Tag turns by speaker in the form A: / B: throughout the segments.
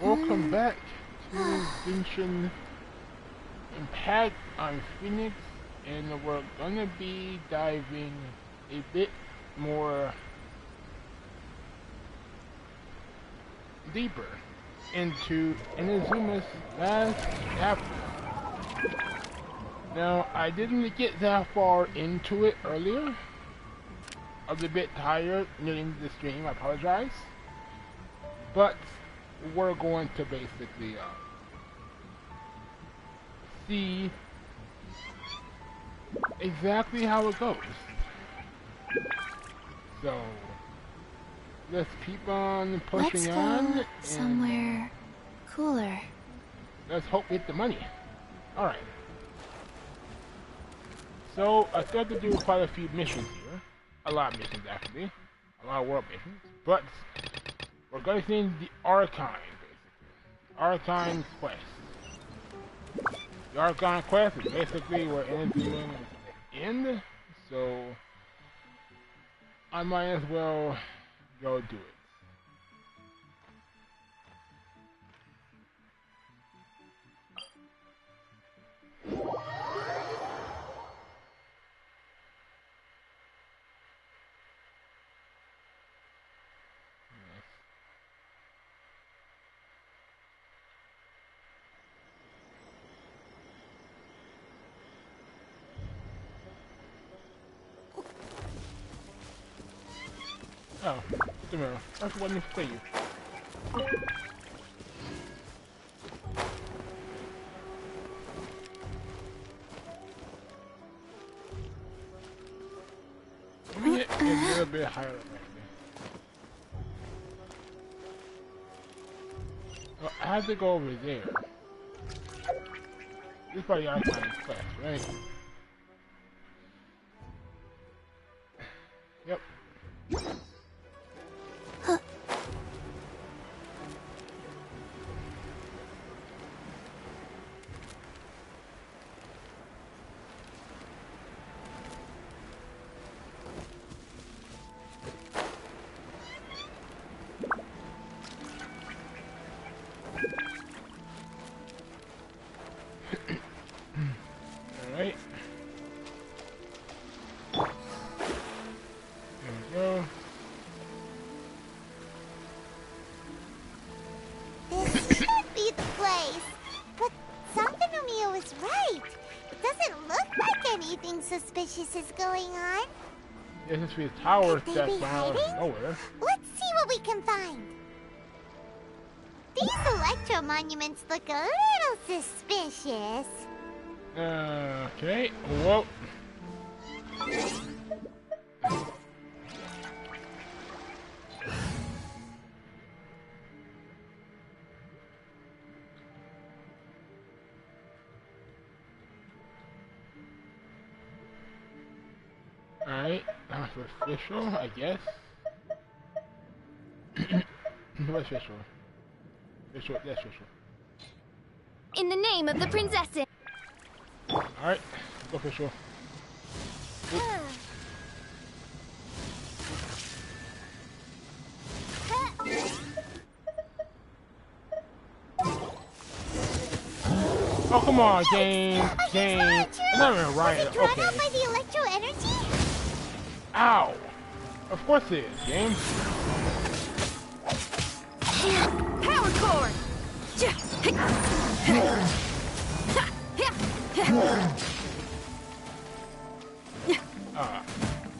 A: Welcome back to Genshin Impact on Phoenix, and we're gonna be diving a bit more deeper into Inazuma's last chapter. Now, I didn't get that far into it earlier. I was a bit tired near the end of the stream, I apologize. But we're going to basically see exactly how it goes. So let's keep on pushing on.
B: Let's go somewhere cooler.
A: Let's hope we hit the money. Alright. So I still have to do quite a few missions here. A lot of missions actually. A lot of world missions. But we're going to see the Archine, basically. Archine quest. The Archine quest is basically where Inazuma is the end, so I might as well go do it. Oh, the mirror. That's what I need to play you. Let me get a little bit higher up right there. Well, I have to go over there. This is probably Archine's quest, right? Yep. Alright. There we go.
C: This should be the place. But Santanomio is right. It doesn't look like anything suspicious is going on.
A: This is the tower
C: Could they
A: that's
C: be
A: out of
C: hiding?
A: nowhere.
C: Let's see what we can find. These electro monuments look a little suspicious.
A: Okay, well. Alright, that's official, I guess. What's official? Official, that's official.
B: In the name of the princess.
A: Alright, go official. Oh, come on, game. I'm not even right.
C: Was it drawn
A: Okay.
C: out by the electro energy?
A: Ow. Of course it is, game.
B: Power cord.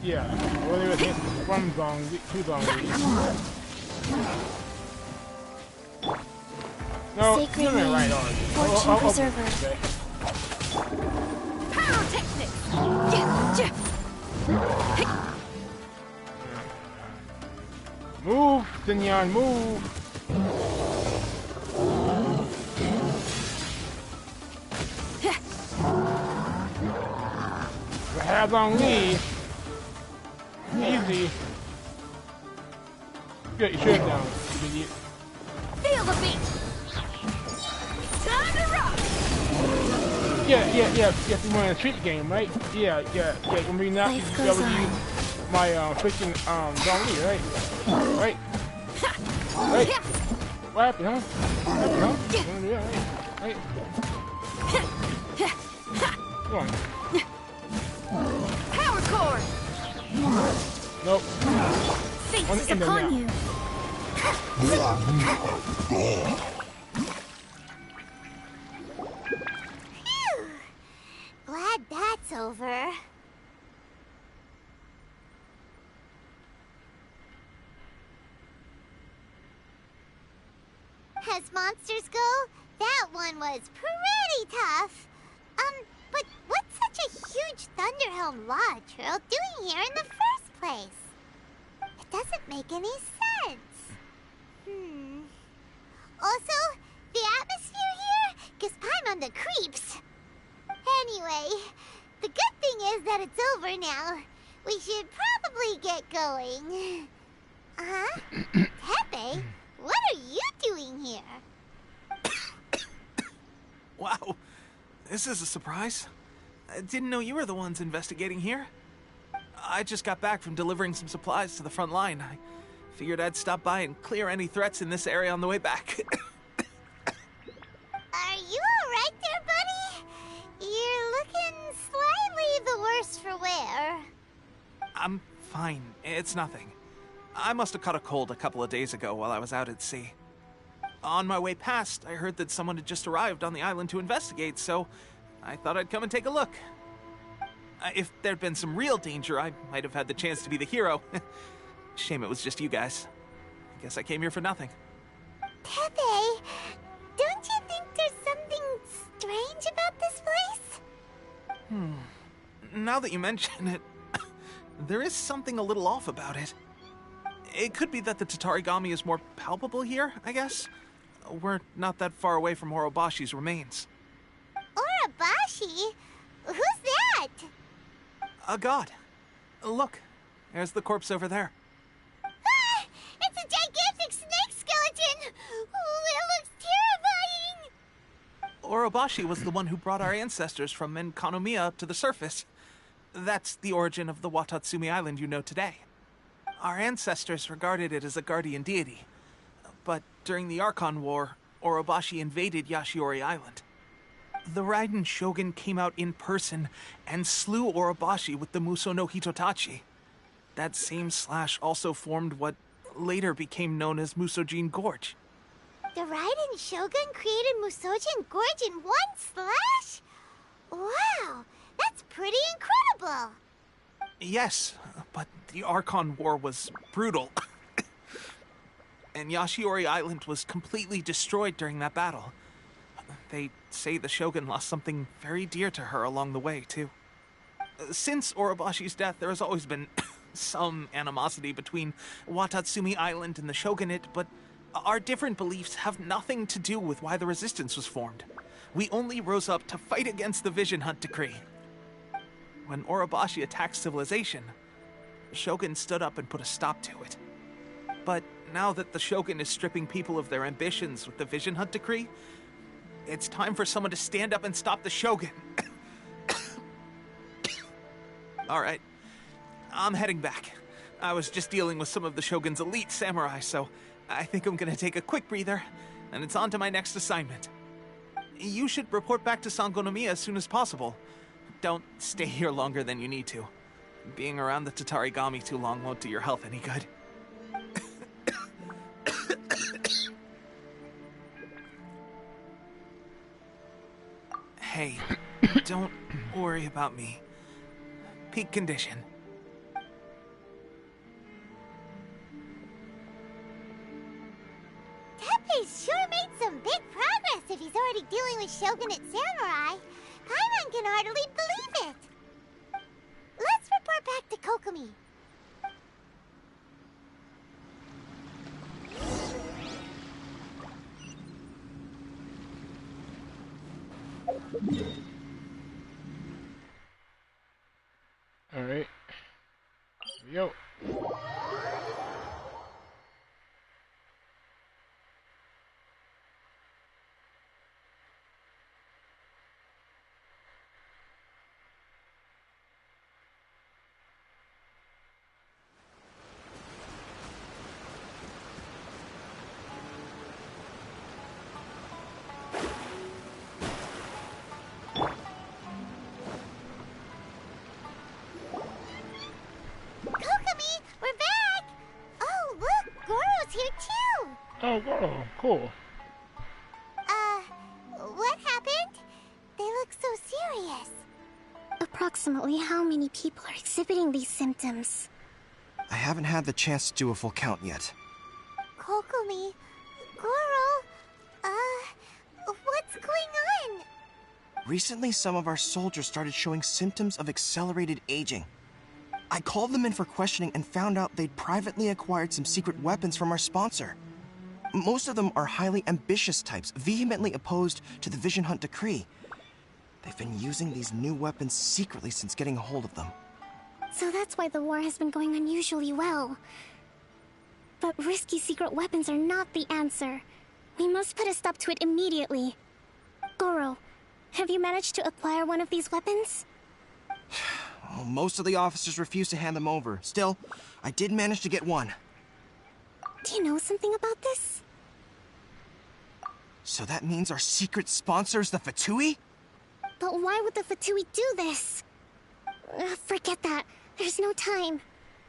A: Yeah. Well, they were hit from zone, two zone. No,
B: Sacred
A: you're
B: name,
A: right on.
B: fortune preserver.
A: Okay.
B: Pyrotechnics.
A: Move, Sinyan, move. The hands on me. Easy. Get your shirt down, you idiot.
B: Feel the beat. Time to rock.
A: Yeah. You want a treat game, right? Yeah. When we not
B: Life
A: able
B: goes
A: to
B: on.
A: use my freaking Don Lee, right? Right. What happened, huh? What happened, huh? Yeah, hey. Come on.
B: Power cord!
A: Nope.
B: Fate
A: On
B: is
A: the end
B: upon
A: now.
B: you.
C: Phew. Glad that's over. As monsters go, that one was pretty tough. But what's such a huge Thunderhelm Lodge Trail doing here in the first place? It doesn't make any sense. Also, the atmosphere here gives Paimon on the creeps. Anyway, the good thing is that it's over now. We should probably get going. Huh? Pepe, what are you doing here?
D: Wow, this is a surprise. I didn't know you were the ones investigating here. I just got back from delivering some supplies to the front line. I figured I'd stop by and clear any threats in this area on the way back.
C: Are you alright there, buddy? You're looking slightly the worse for wear.
D: I'm fine. It's nothing. I must have caught a cold a couple of days ago while I was out at sea. On my way past, I heard that someone had just arrived on the island to investigate, so I thought I'd come and take a look. If there'd been some real danger, I might have had the chance to be the hero. Shame it was just you guys. I guess I came here for nothing.
C: Pepe, don't you think there's something strange about this place?
D: Now that you mention it, there is something a little off about it. It could be that the Tatarigami is more palpable here, I guess. We're not that far away from Orobashi's remains.
C: Orobashi? Who's that?
D: A god. Look, there's the corpse over there.
C: Ah! It's a gigantic snake skeleton! Oh, it looks terrifying!
D: Orobashi was the one who brought our ancestors from Enkanomiya to the surface. That's the origin of the Watatsumi Island you know today. Our ancestors regarded it as a guardian deity. But during the Archon War, Orobashi invaded Yashiori Island. The Raiden Shogun came out in person and slew Orobashi with the Muso no Hitotachi. That same slash also formed what later became known as Musojin Gorge.
C: The Raiden Shogun created Musojin Gorge in one slash? Wow, that's pretty incredible!
D: Yes, but the Archon War was brutal. And Yashiori Island was completely destroyed during that battle. They say the Shogun lost something very dear to her along the way, too. Since Orobashi's death, there has always been some animosity between Watatsumi Island and the Shogunate, but our different beliefs have nothing to do with why the resistance was formed. We only rose up to fight against the Vision Hunt Decree. When Orobashi attacked civilization, the Shogun stood up and put a stop to it. But now that the Shogun is stripping people of their ambitions with the Vision Hunt Decree, it's time for someone to stand up and stop the Shogun. Alright, I'm heading back. I was just dealing with some of the Shogun's elite samurai, so I think I'm gonna take a quick breather, and it's on to my next assignment. You should report back to Sangonomiya as soon as possible. Don't stay here longer than you need to. Being around the Tatarigami too long won't do your health any good. Hey, don't worry about me. Peak condition.
C: Tepe's sure made some big progress if he's already dealing with Shogunate samurai. Paimon can hardly believe it. Let's report back to Kokomi.
A: Alright. Here we go. Oh, girl, cool.
C: What happened? They look so serious.
B: Approximately how many people are exhibiting these symptoms?
E: I haven't had the chance to do a full count yet.
C: Kokumi, Goro, what's going on?
E: Recently, some of our soldiers started showing symptoms of accelerated aging. I called them in for questioning and found out they'd privately acquired some secret weapons from our sponsor. Most of them are highly ambitious types, vehemently opposed to the Vision Hunt decree. They've been using these new weapons secretly since getting a hold of them.
B: So that's why the war has been going unusually well. But risky secret weapons are not the answer. We must put a stop to it immediately. Goro, have you managed to acquire one of these weapons?
E: Well, most of the officers refused to hand them over. Still, I did manage to get one.
B: Do you know something about this?
E: So that means our secret sponsor is the Fatui?
B: But why would the Fatui do this? Forget that. There's no time.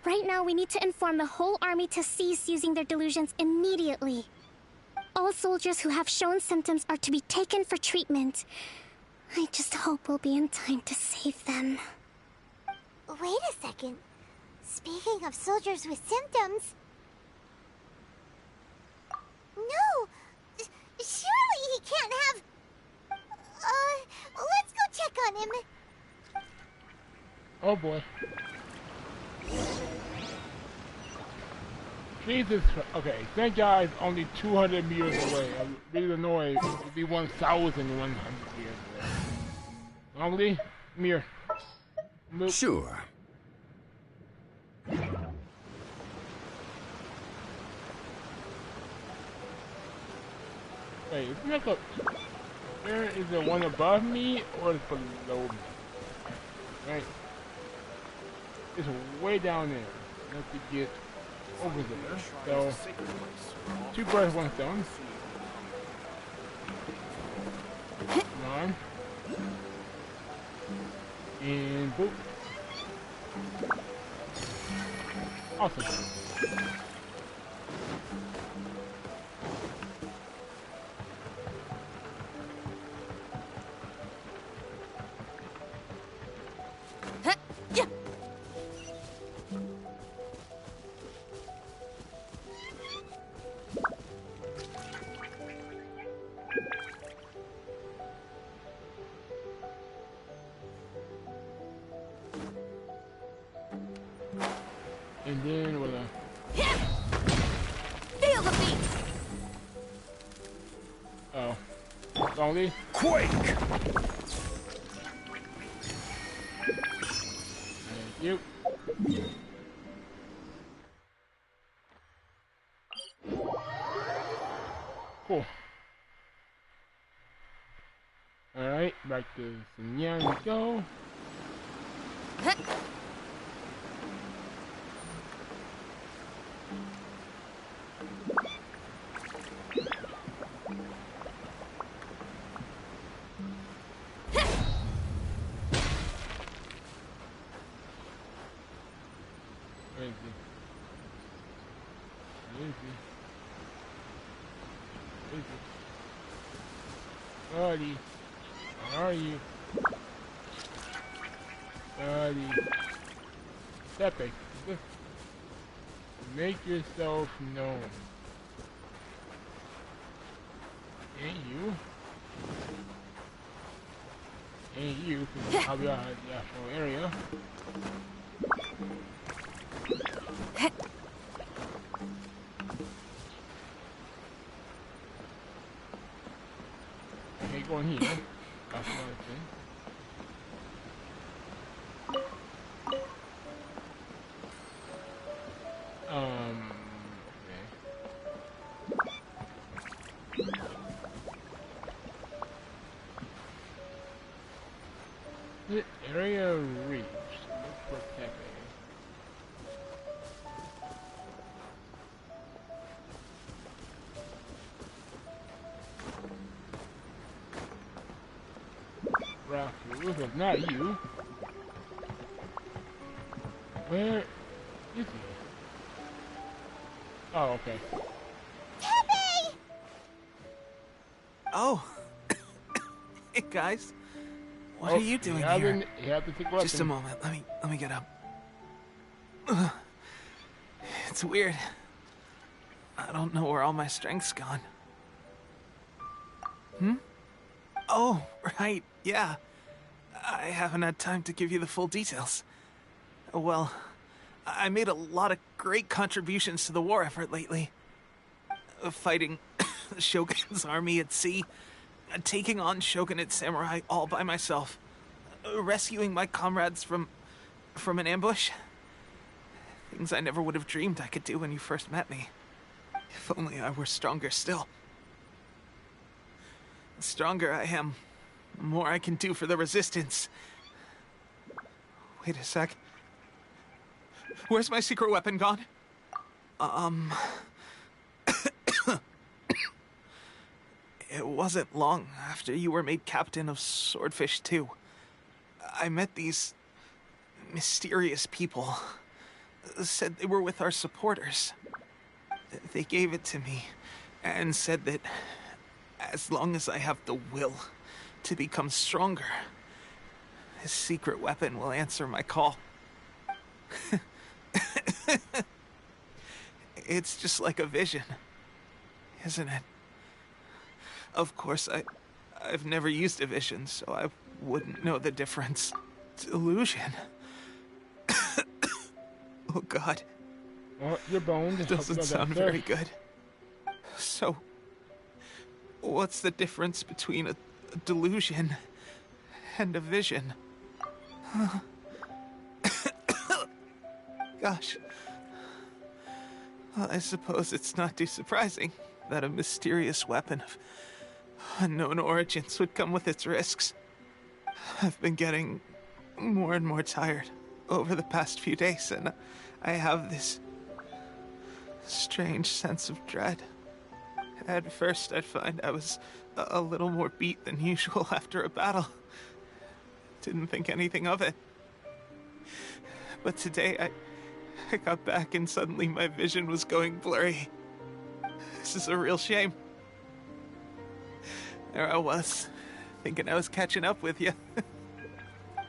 B: Right now, we need to inform the whole army to cease using their delusions immediately. All soldiers who have shown symptoms are to be taken for treatment. I just hope we'll be in time to save them.
C: Wait a second. Speaking of soldiers with symptoms... No! Surely he can't have... let's go check on him.
A: Oh boy. Jesus Christ. Okay, thank God it's only 200 meters away. I'm really annoyed. It'd be 1,100 meters away. Longly, come here. Move.
F: Sure.
A: Wait, isn't that the... Where is the one above me or is below me? Right. It's way down there. I have to get over there. So, 2 birds, 1 stone. Come on. And boop. Awesome. And then we'll
B: Feel the beat!
A: oh. Lonely?
F: Quake!
A: Thank you. Cool. Alright, back to Sinyan we go. Where is he? Where is he? Where is he? Buddy, where are you? Buddy. Step back. Make yourself known. Ain't you? Ain't you? Because I'll be out of the actual area. Okay, go in here. That's another thing. Okay. The area reached. Look for Tepe. Rafu, if not you. Where is he? Oh, okay.
C: Tepe!
D: Oh. Hey, guys. What are you doing here?
A: You have to take weapons.
D: Just a moment. Let me get up. Ugh. It's weird. I don't know where all my strength's gone. Oh, right. Yeah. I haven't had time to give you the full details. Well, I made a lot of great contributions to the war effort lately. Fighting the Shogun's army at sea, taking on Shogunate samurai all by myself, rescuing my comrades from an ambush. Things I never would have dreamed I could do when you first met me. If only I were stronger still. The stronger I am, the more I can do for the Resistance. Wait a sec. Where's my secret weapon gone? It wasn't long after you were made captain of Swordfish 2. I met these mysterious people. Said they were with our supporters. They gave it to me and said that as long as I have the will to become stronger, this secret weapon will answer my call. It's just like a vision, isn't it? Of course, I've never used a vision, so I wouldn't know the difference. Delusion. Oh, God.
A: Well, your bones.
D: Doesn't sound very good. So, what's the difference between a delusion and a vision? Gosh. Well, I suppose it's not too surprising that a mysterious weapon of unknown origins would come with its risks. I've been getting more and more tired over the past few days, and I have this strange sense of dread. At first, I'd find I was a little more beat than usual after a battle. Didn't think anything of it. But today, I got back and suddenly my vision was going blurry. This is a real shame. There I was, thinking I was catching up with you.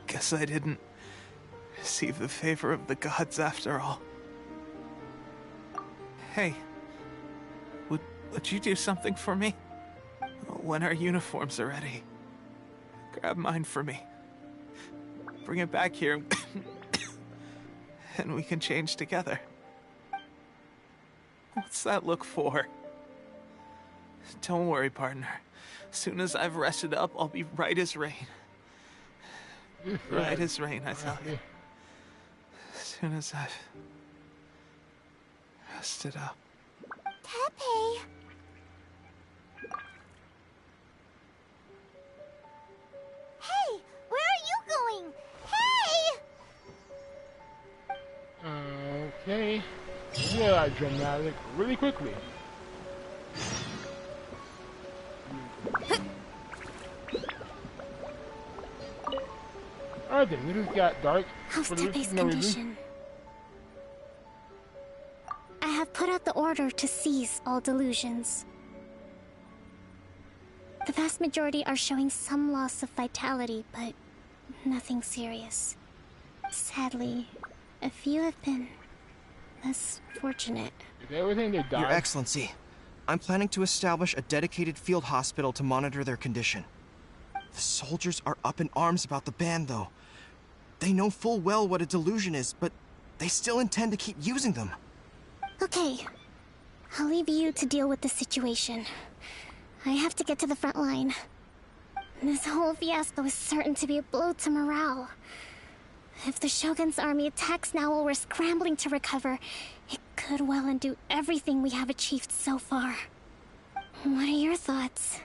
D: Guess I didn't receive the favor of the gods after all. Hey, would you do something for me? When our uniforms are ready, grab mine for me. Bring it back here, and we can change together. What's that look for? Don't worry, partner. As soon as I've rested up, I'll be right as rain. Right as rain, I tell you. As soon as I've rested up.
C: Tepe. Hey, where are you going? Hey!
A: Okay. Yeah, dramatic. Really quickly. Alright then, it just got dark.
B: How's
A: for
B: Tepe's
A: no reason.
B: condition? I have put out the order to seize all delusions. The vast majority are showing some loss of vitality, but nothing serious. Sadly, a few have been less fortunate.
A: If everything they died.
E: Your Excellency, I'm planning to establish a dedicated field hospital to monitor their condition. The soldiers are up in arms about the ban, though. They know full well what a delusion is, but they still intend to keep using them.
B: Okay, I'll leave you to deal with the situation. I have to get to the front line. This whole fiasco is certain to be a blow to morale. If the Shogun's army attacks now while we're scrambling to recover, it could well undo everything we have achieved so far. What are your thoughts?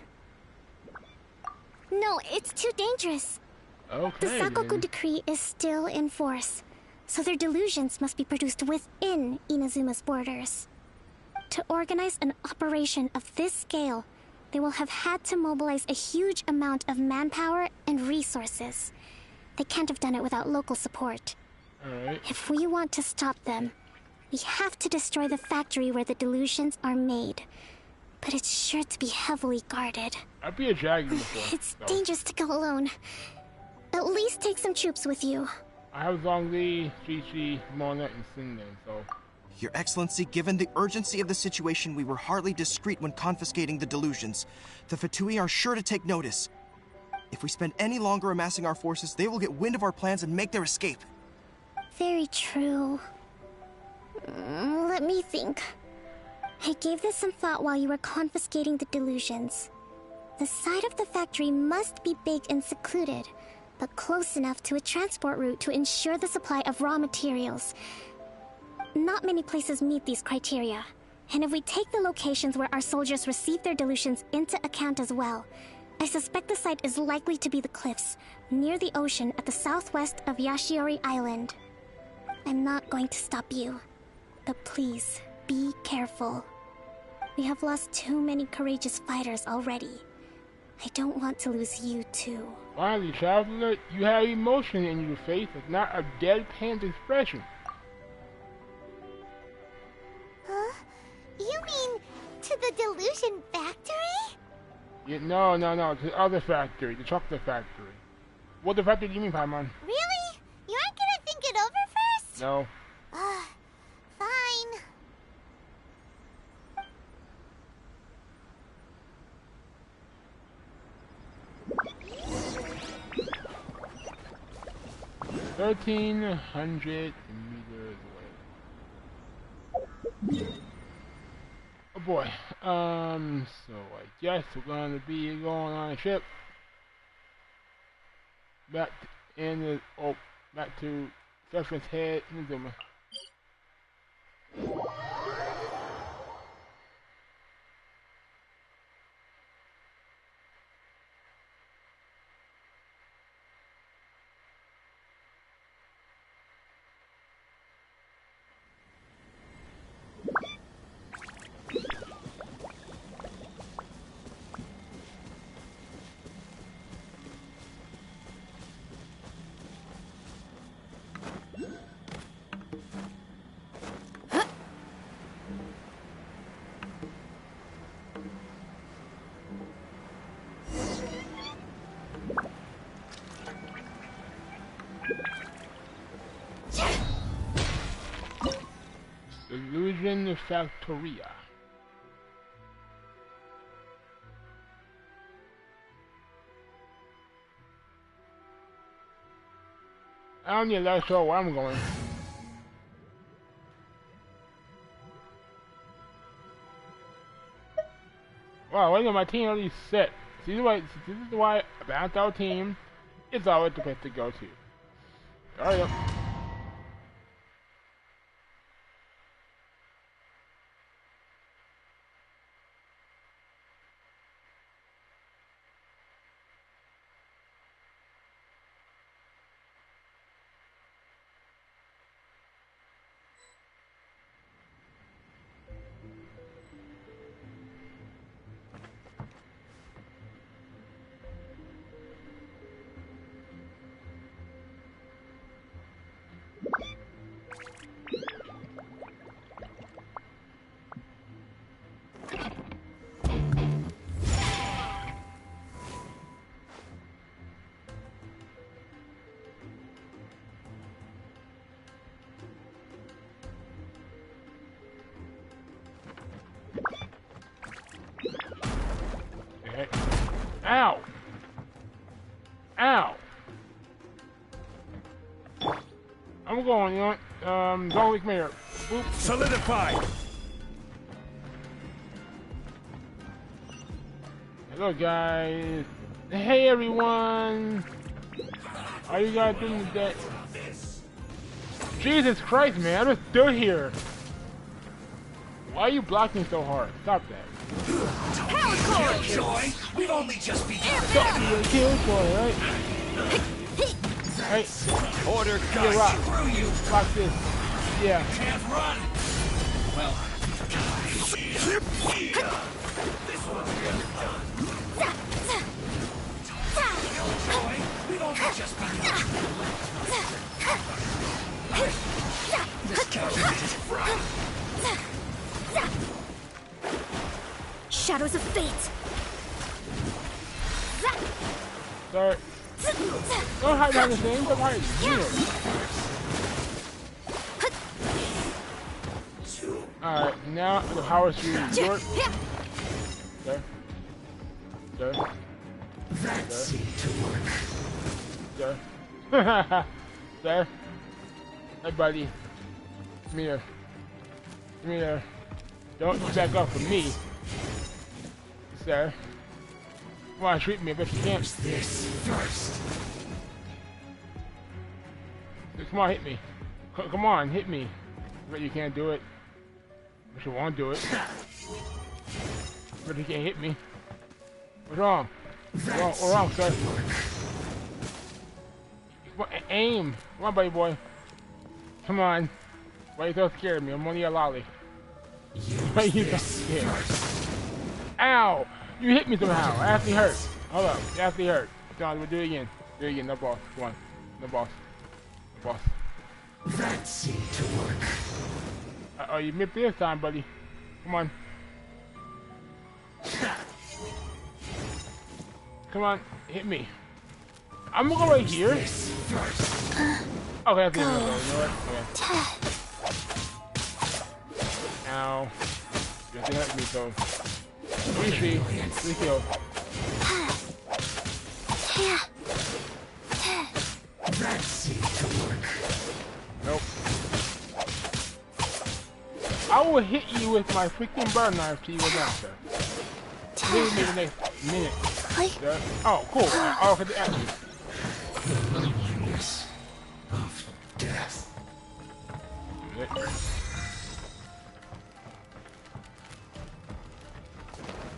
B: No, it's too dangerous.
A: Okay.
B: The Sakoku
A: then.
B: decree is still in force, so their delusions must be produced within Inazuma's borders. To organize an operation of this scale, they will have had to mobilize a huge amount of manpower and resources. They can't have done it without local support.
A: Alright.
B: If we want to stop them, we have to destroy the factory where the delusions are made. but it's sure to be heavily guarded.
A: I'd be a dragon before.
B: It's
A: so.
B: dangerous to go alone. At least take some troops with you.
A: I have Zhongli, Chi-Chi, Mona, and Xingnan, so...
E: Your Excellency, given the urgency of the situation, we were hardly discreet when confiscating the delusions. The Fatui are sure to take notice. If we spend any longer amassing our forces, they will get wind of our plans and make their escape.
B: Very true. Let me think. I gave this some thought while you were confiscating the delusions. The side of the factory must be big and secluded, but close enough to a transport route to ensure the supply of raw materials. Not many places meet these criteria, and if we take the locations where our soldiers receive their delusions into account as well, I suspect the site is likely to be the cliffs, near the ocean at the southwest of Yashiori Island. I'm not going to stop you, but please, be careful. We have lost too many courageous fighters already. I don't want to lose you too.
A: Finally, Traveler, you have emotion in your face. It's not a deadpan expression.
C: Huh? You mean to the delusion factory?
A: Yeah, no, to the other factory, the chocolate factory. What the factory do you mean, Paimon?
C: Really? You aren't gonna think it over first?
A: No.
C: Fine.
A: $1,300 meters away. Oh boy. So I guess we're gonna be going on a ship back to Serpent's Head, Inazuma. Illusion Factoria. I don't need to let show where I'm going. Wow, wait a minute, my team already set. This is why about our team is always the place to go to. Hurry up. Ow! Ow! I'm going, you know what? Don't wake me up. Boop.
F: Solidify!
A: Hello, guys. Hey, everyone! Are you guys doing today? Jesus Christ, man! I just stood here! Why are you blocking so hard? Stop that.
F: Killjoy! We've only just begun.
A: Killjoy, right? Right.
F: Order
A: Yeah, rock.
F: through you.
A: Rock this. Yeah.
F: Can't run. Well, this one's really done. Killjoy! We've only just begun.
B: Shadow fate.
A: Sir, don't hide behind this name. Don't hide. Alright, now the power is yours. Sir. Sir.
F: That seemed to work.
A: Sir. Sir. Hey, buddy. Come here. Come here. Don't back up from me. Sir. Come on, treat me, but you can't.
F: Use this first.
A: Come on, hit me. Come on, hit me. But you can't do it. But you won't do it. But you can't hit me. What's wrong? What's wrong, sir? Come on, aim. Come on, buddy boy. Come on. Why are you so scared of me? I'm only a lolly. Why are you so scared? Ow! You hit me somehow. I actually hurt. Hold up. You actually hurt. Come on, we'll do it again. Do it again. No boss. Come on. No boss. No boss.
F: That seemed to work.
A: Oh, you missed this time, buddy. Come on. Come on. Hit me. I'm gonna go right here. Okay, that's the end of it. You know what? Okay. Ow. You have to hurt me, so. 3 kills.
F: That seemed to work.
A: Nope. I will hit you with my freaking burn knife till you go down, sir. Leave me the next minute. Sir. Oh, cool. I'll get the action.
F: The loneliness of death.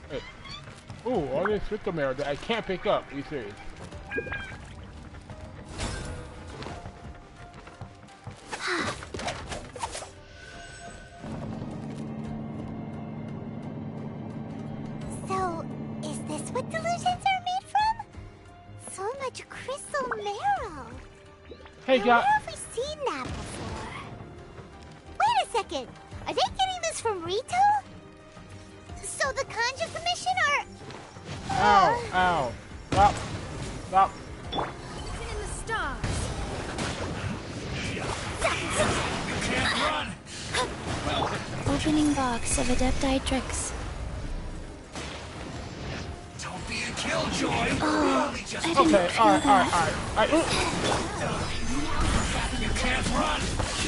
A: Hey. Ooh, all this crystal mirror that I can't pick up. Are you serious?
C: So, is this what delusions are made from? So much crystal marrow.
A: Hey,
C: Now,
A: guys.
C: where have we seen that before? Wait a second. Are they getting this from Rito? So the Kanji Commission are...
A: Ow, ow. Stop. Stop.
B: In the stars.
F: You can't run! Well,
B: Opening box of Adepti tricks.
F: don't be a killjoy. We only just...
A: Okay, alright.
F: You can't run!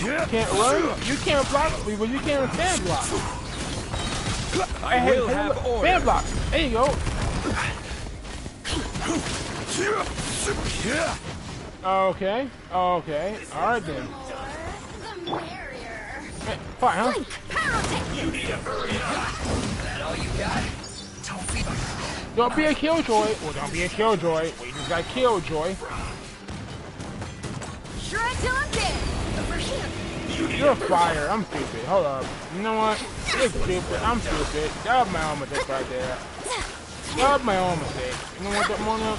A: You can't run? You can't block me, but you can't stand block.
G: I will have order.
A: Stand block. There you go. Okay. Alright then. Hey, fine, huh?
F: You need to hurry up! That all you got?
A: Don't be a killjoy. Well, don't be a killjoy. We just got killjoy.
B: Sure until I'm dead. Over here.
A: You're fire. I'm stupid. Hold up. You know what? You're stupid. I'm stupid. That was my own mistake right there. That was my own mistake. You know what, that Mona?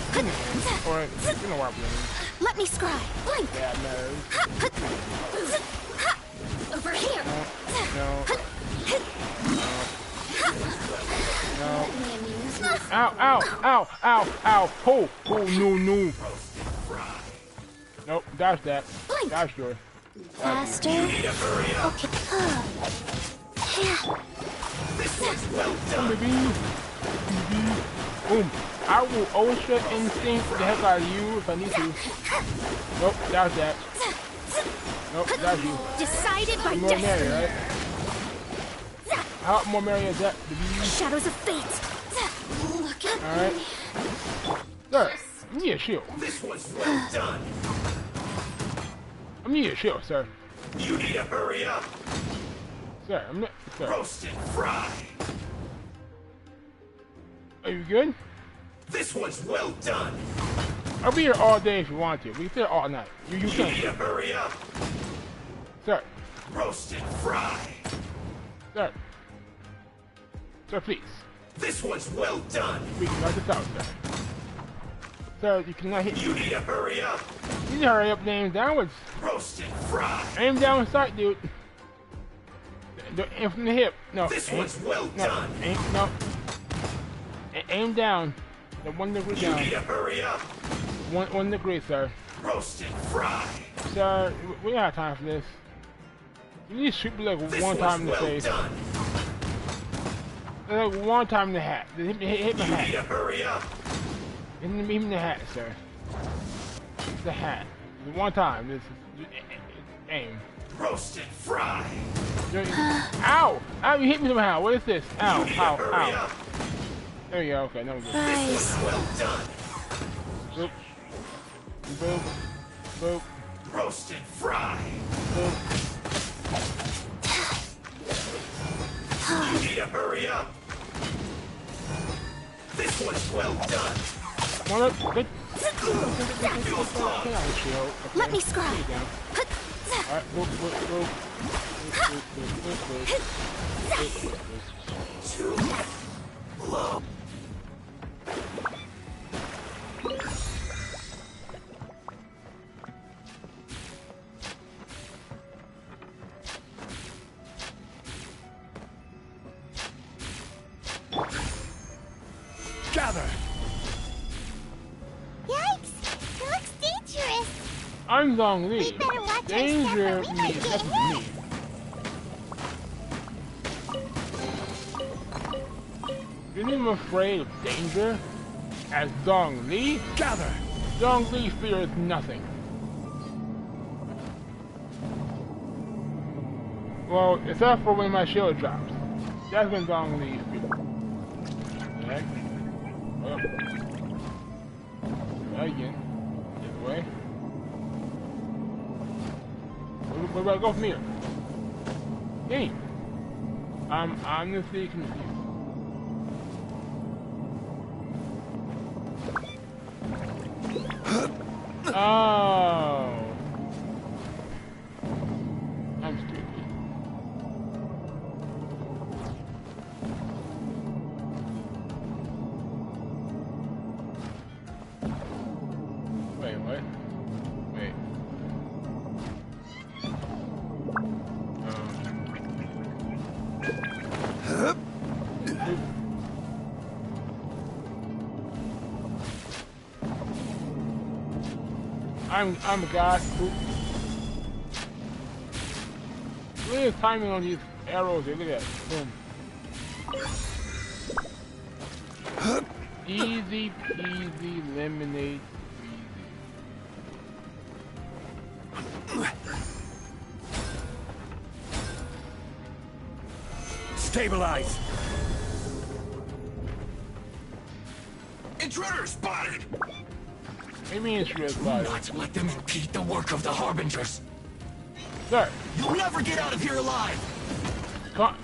A: Or, you know what I'm doing.
B: Let me scry. Blink.
A: Yeah, it matters.
B: Over here.
A: No. Ow. Oh, no. Nope, dash that. Dash yours.
B: Faster. Okay.
A: Come baby. Boom. I will ultra instinct the heck out of you if I need to. Nope, dash that. Nope, dash you.
B: Decided by
A: More Mary,
B: destiny.
A: right? How more Mary is that, baby?
B: Shadows of fate. Look at
A: Alright.
B: me.
A: Sir, I need a shield.
F: This was well done.
A: I need a shield, sir.
F: You need to hurry up.
A: Sir, I'm not. Sir.
F: Roast and fry.
A: Are you good?
F: This was well done.
A: I'll be here all day if you want to. We can sit here all night. You
F: You need
A: can.
F: to hurry up.
A: Sir.
F: Roast and fry.
A: Sir. Sir, please.
F: This was well done.
A: We can knock this out, sir. Sir, you cannot hit
F: You need to hurry up.
A: You need to hurry up and aim downwards.
F: Roast and fry.
A: Aim down and start, dude. Aim from the hip. No.
F: This
A: aim.
F: was well
A: No.
F: done.
A: Aim. No. Aim down. The 1 degree
F: You
A: down.
F: need to hurry up.
A: 1 degree, sir.
F: Roast and fry.
A: Sir, we don't have time for this. You need to shoot me like
F: This
A: 1
F: was
A: time in the
F: well
A: face.
F: done.
A: Like 1 time in the hat. Hit me in the
F: You need to
A: hat.
F: hurry up.
A: Hit me in the hat, sir. It's the hat. 1 time. This is aim.
F: Roast and fry.
A: Ow! Ow, you hit me somehow. What is this? Ow,
F: You need to
A: ow,
F: hurry
A: ow.
F: up.
A: There we go, okay, now we're good.
F: This was well done.
A: Boop. Boop. Boop.
F: Roast and fry.
A: Boop.
F: You need to hurry up. This was well done.
A: Come on up. Get out of shield. Okay.
B: Let me scrub.
A: Lay down. Alright, boop, boop, boop. Boop, boop, boop, boop, boop.
F: Too low.
G: Gather.
C: Yikes! It looks dangerous.
A: I'm Dong
C: We
A: Li.
C: better watch our
A: Danger
C: step or we might
A: means
C: get
A: nothing to me. You're even afraid of danger? As Dong Li?
G: Gather.
A: Dong Li fears nothing. Well, except for when my shield drops. That's when Dong Li fears. Okay. Oh. Try again. This way. Where do I go from here? Game. I'm honestly confused. Oh. I'm stupid. Wait, what? Wait. I'm a god. Look at the timing on these arrows here. Look at that. Boom. Easy peasy lemonade squeezy.
G: Stabilize.
F: Intruder spotted.
A: Maybe it's real body.
F: Not let them impede the work of the Harbingers.
A: Sir,
F: You'll never get out of here alive.
A: come.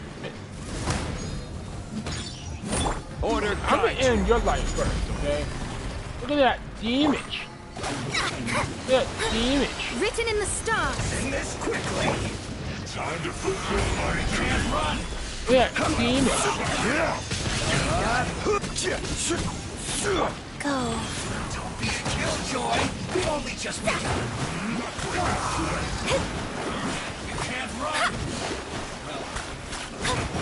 G: Order
A: I'm gonna
G: cut.
A: end your life first, okay? Look at that damage. Look at that damage.
B: Written in the stars.
F: End this quickly. Time to fulfill my can't run.
A: Look at that damage.
B: Go.
F: Don't be a killjoy. We only just begun. You can't run. Well,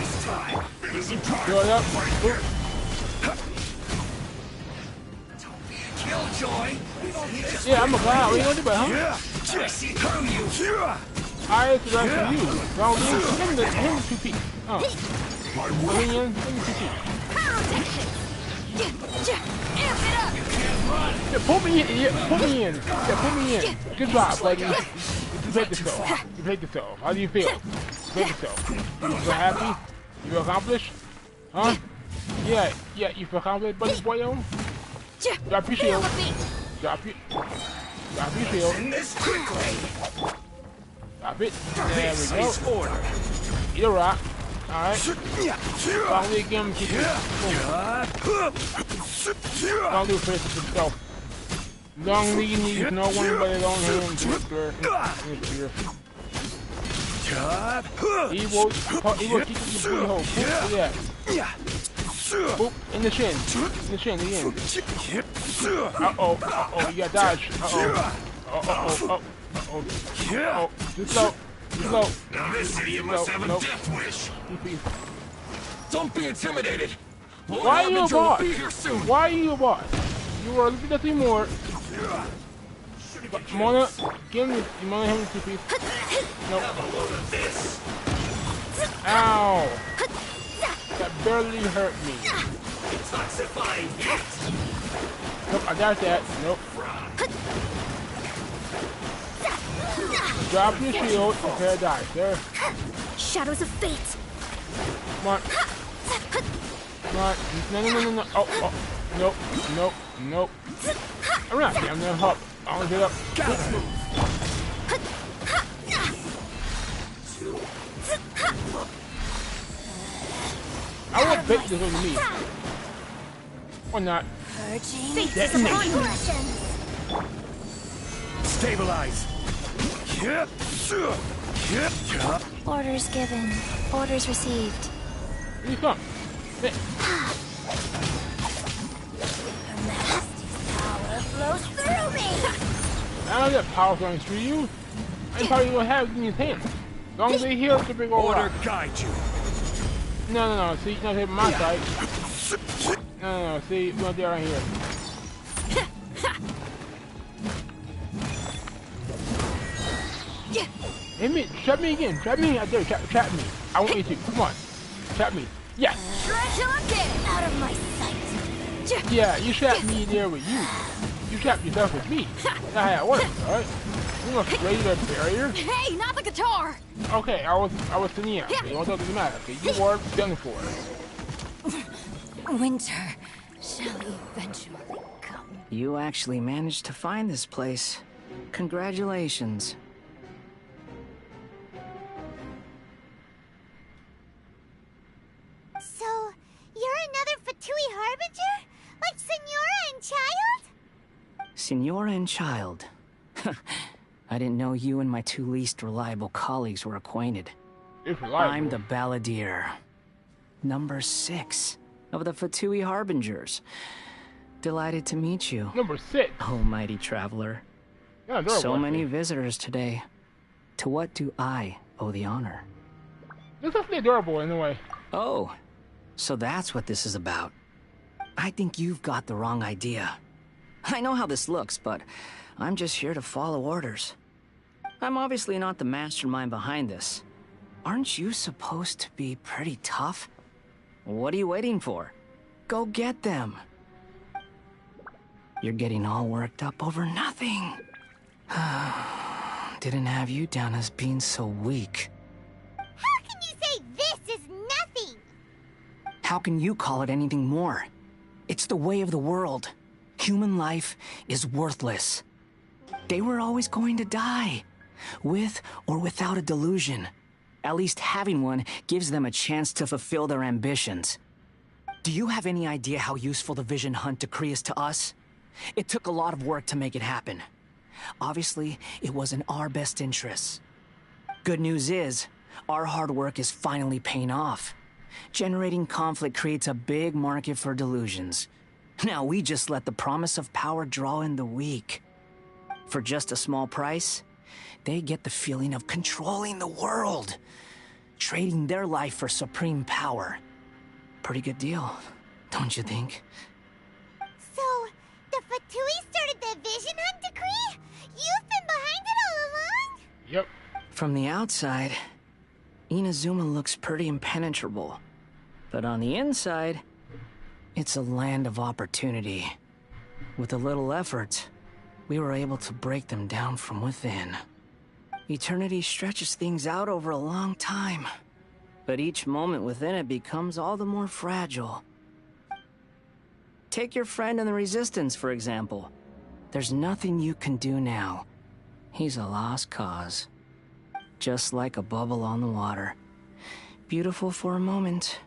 F: this time it isn't time.
A: Go up. Boop.
F: Don't be a killjoy. We only just
A: Yeah, I'm a clown. What are you gonna do about it, huh?
F: I see through you.
A: I is the rest of you. Don't him the 2 feet. Oh. Minion, him the 2 feet.
B: Amp it up.
A: Yeah, put me in. Yeah, put me in. Yeah, put me in. Good job, buddy. You played yourself. You played yourself. How do you feel? You played yourself. You feel happy? You feel accomplished? Huh? Yeah, you feel accomplished, buddy boyo? Drop your shield. Drop your shield.
F: End this quickly.
A: Drop it. There
F: This
A: we go.
F: is order.
A: Eat a rock. Alright. Finally again, keep it. Don't do face to himself. Long Lee needs no one but his own hand to spare his fear. He will keep you booty hole. Boop, look at that. Boop, in the chin. In the chin, again. Uh-oh, you got dodge. Uh-oh. Too slow.
F: Now this idiot must have a
A: Nope.
F: death wish.
A: TP.
F: Don't be intimidated.
A: Why are you a
G: Harbinger will
A: boss?
G: be here soon.
A: Why are you a boss? You were a little bit more. Mona, give me. You wanna hit me 2 piece? Nope. Ow! That barely hurt me.
F: Detoxifying heat.
A: Nope, I got that. Nope. Drop your shield, prepare to die, sir.
B: Shadows of fate.
A: Come on. Come on. No. Oh. Nope. I'm not gonna help. I wanna get up. I will bet this was me. Or not.
G: Stabilize.
B: Orders given. Orders received.
A: Here you come. Sit.
B: Flows through me.
A: I don't get power flowing through you. I probably will have it in his hands. As long as they heal the big old
G: Order
A: rock.
G: guide you.
A: No. See, not hitting my side. No. See, we're gonna do it right here. Hit me. Trap me again. Trap me. I dare you. Trap me. I want you to. Come on. Trap me. Yes.
B: Out of my sight.
A: Yeah, you trapped me there with you. You trapped yourself with me. That's how it works, alright? You want to raise a barrier?
B: Hey, not the guitar.
A: Okay, I was sitting here. Okay, what doesn't matter. Okay, you were done for.
B: Winter shall eventually come.
H: You actually managed to find this place. Congratulations.
C: So, you're another Fatui Harbinger? Like Senora and Child?
H: Senora and Child. I didn't know you and my 2 least reliable colleagues were acquainted.
A: It's reliable.
H: I'm the Balladeer. Number 6 of the Fatui Harbingers. Delighted to meet you.
A: Number 6.
H: Almighty traveler.
A: Yeah, adorable,
H: So many
A: actually.
H: visitors today. To what do I owe the honor?
A: This is adorable in a way.
H: Oh, so that's what this is about. I think you've got the wrong idea. I know how this looks, but I'm just here to follow orders. I'm obviously not the mastermind behind this. Aren't you supposed to be pretty tough? What are you waiting for? Go get them. You're getting all worked up over nothing. Didn't have you down as being so weak.
C: How can you say this is nothing?
H: How can you call it anything more? It's the way of the world. Human life is worthless. They were always going to die, with or without a delusion. At least having one gives them a chance to fulfill their ambitions. Do you have any idea how useful the Vision Hunt decree is to us? It took a lot of work to make it happen. Obviously, it was in our best interests. Good news is, our hard work is finally paying off. Generating conflict creates a big market for delusions. Now we just let the promise of power draw in the weak. For just a small price, they get the feeling of controlling the world, trading their life for supreme power. Pretty good deal, don't you think?
C: So, the Fatui started the Vision Hunt decree? You've been behind it all along?
A: Yep.
H: From the outside, Inazuma looks pretty impenetrable. But on the inside, it's a land of opportunity. With a little effort, we were able to break them down from within. Eternity stretches things out over a long time, but each moment within it becomes all the more fragile. Take your friend in the Resistance, for example. There's nothing you can do now. He's a lost cause. Just like a bubble on the water. Beautiful for a moment,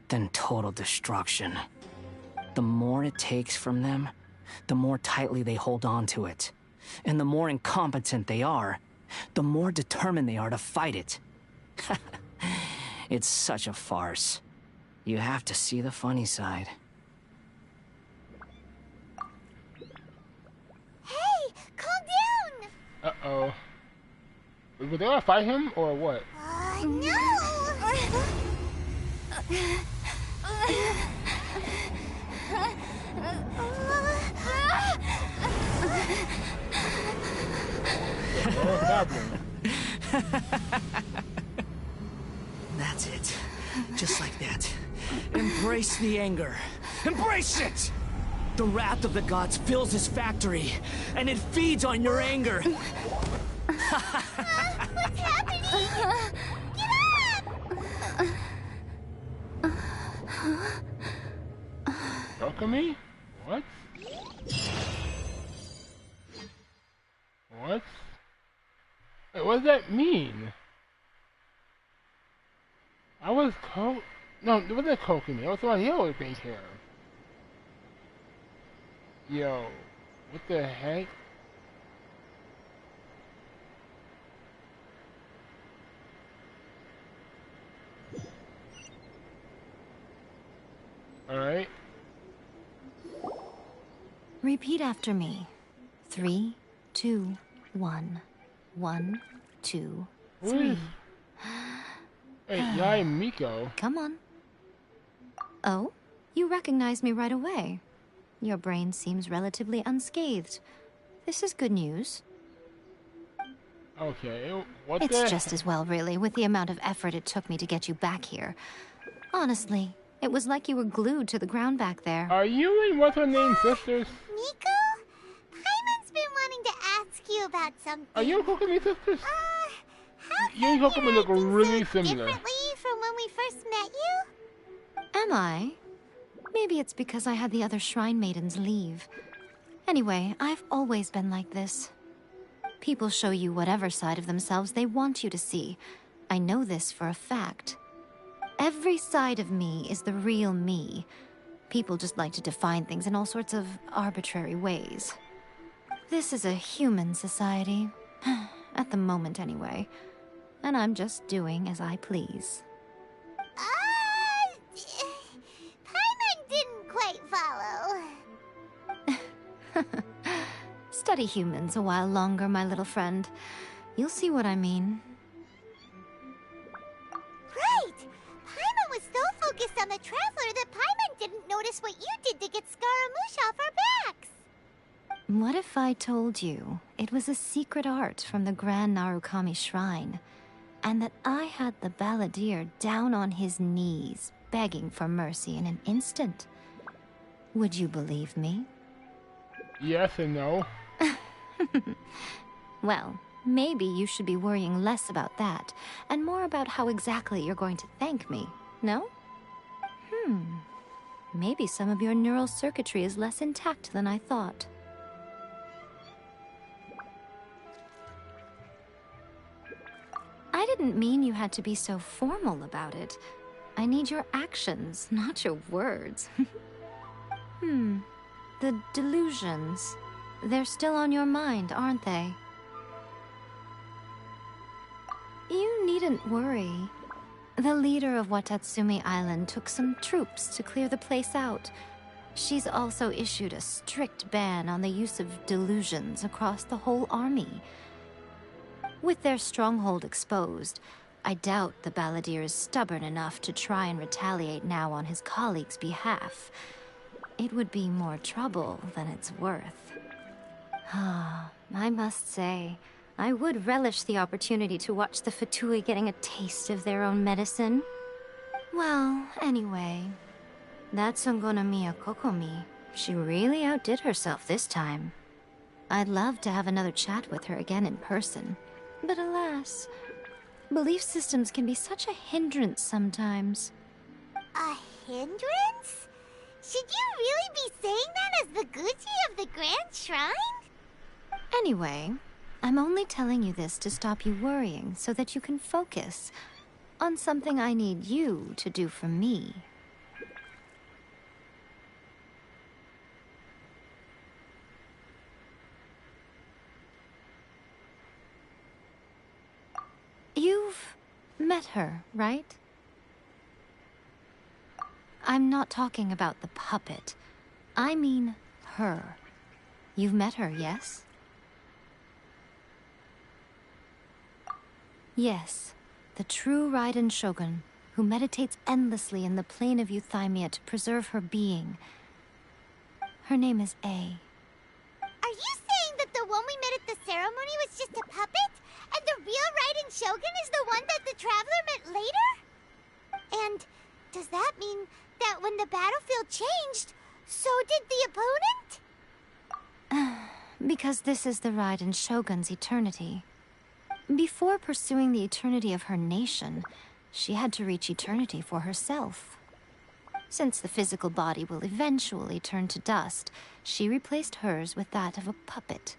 H: then total destruction. The more it takes from them, the more tightly they hold on to it. And the more incompetent they are, the more determined they are to fight it. It's such a farce. You have to see the funny side.
C: Hey, calm down!
A: Uh-oh. Were they gonna fight him, or what?
C: No!
A: happening?
H: That's it. Just like that. Embrace the anger. Embrace it! The wrath of the gods fills this factory, and it feeds on your anger.
C: What's happening? Get up!
A: Alchemy? What? What? Wait, what does that mean? I was No, it wasn't Kokomi. It was the one he was being care of. Yo, what the heck? Alright.
I: Repeat after me. 3, 2, 1. 1, 2, 3.
A: Hey, Yai Miko.
I: Come on. Oh, you recognize me right away. Your brain seems relatively unscathed. This is good news.
A: Okay, what
I: It's just as well, really, with the amount of effort it took me to get you back here. Honestly, it was like you were glued to the ground back there.
A: Are you and what's her name sisters?
C: Miko? Paimon's been wanting to ask you about something.
A: Are you and Kokomi sisters?
C: How
A: You and Kokomi look
C: acting
A: really
C: so
A: similar.
C: differently from when we first met you?
I: Am I? Maybe it's because I had the other shrine maidens leave. Anyway, I've always been like this. People show you whatever side of themselves they want you to see. I know this for a fact. Every side of me is the real me. People just like to define things in all sorts of arbitrary ways. This is a human society. At the moment, anyway. And I'm just doing as I please.
C: Paimon didn't quite follow.
I: Study humans a while longer, my little friend. You'll see what I mean.
C: Right! Paimon was so focused on the Traveler that Paimon didn't notice what you did to get Scaramouche off our backs.
I: What if I told you it was a secret art from the Grand Narukami Shrine, and that I had the balladeer down on his knees, begging for mercy in an instant? Would you believe me?
A: Yes and no.
I: Well, maybe you should be worrying less about that, and more about how exactly you're going to thank me, no? Maybe some of your neural circuitry is less intact than I thought. I didn't mean you had to be so formal about it. I need your actions, not your words. The delusions. They're still on your mind, aren't they? You needn't worry. The leader of Watatsumi Island took some troops to clear the place out. She's also issued a strict ban on the use of delusions across the whole army. With their stronghold exposed, I doubt the balladeer is stubborn enough to try and retaliate now on his colleagues' behalf. It would be more trouble than it's worth. I must say, I would relish the opportunity to watch the Fatui getting a taste of their own medicine. Well, anyway, that Songonamiya Kokomi, she really outdid herself this time. I'd love to have another chat with her again in person. But alas, belief systems can be such a hindrance sometimes.
C: A hindrance? Should you really be saying that as the Gucci of the Grand Shrine?
I: Anyway, I'm only telling you this to stop you worrying so that you can focus on something I need you to do for me. You've met her, right? I'm not talking about the puppet. I mean her. You've met her, yes? Yes, the true Raiden Shogun, who meditates endlessly in the plane of Euthymia to preserve her being. Her name is A.
C: Are you saying that the one we met at the ceremony was just a puppet? And real Raiden Shogun is the one that the Traveler met later? And does that mean that when the battlefield changed, so did the opponent?
I: Because this is the Raiden Shogun's eternity. Before pursuing the eternity of her nation, she had to reach eternity for herself. Since the physical body will eventually turn to dust, she replaced hers with that of a puppet.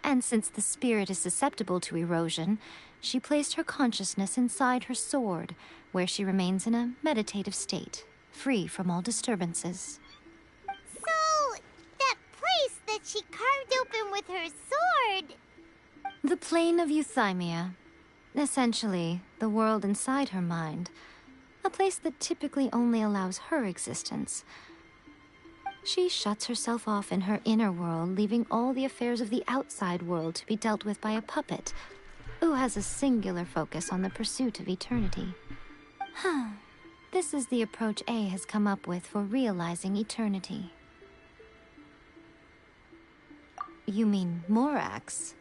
I: And since the spirit is susceptible to erosion, she placed her consciousness inside her sword, where she remains in a meditative state, free from all disturbances.
C: So, that place that she carved open with her sword...
I: The plane of euthymia. Essentially, the world inside her mind. A place that typically only allows her existence. She shuts herself off in her inner world, leaving all the affairs of the outside world to be dealt with by a puppet, who has a singular focus on the pursuit of eternity. This is the approach A has come up with for realizing eternity. You mean Morax?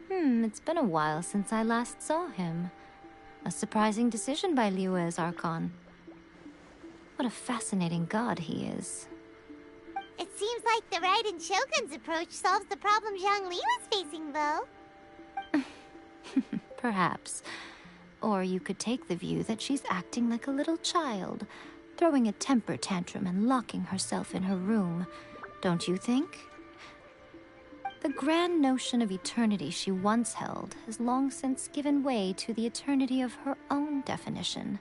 I: It's been a while since I last saw him. A surprising decision by Liyue's Archon. What a fascinating god he is.
C: It seems like the Raiden Shogun's approach solves the problem Zhang Li was facing, though.
I: Perhaps. Or you could take the view that she's acting like a little child, throwing a temper tantrum and locking herself in her room. Don't you think? The grand notion of eternity she once held has long since given way to the eternity of her own definition.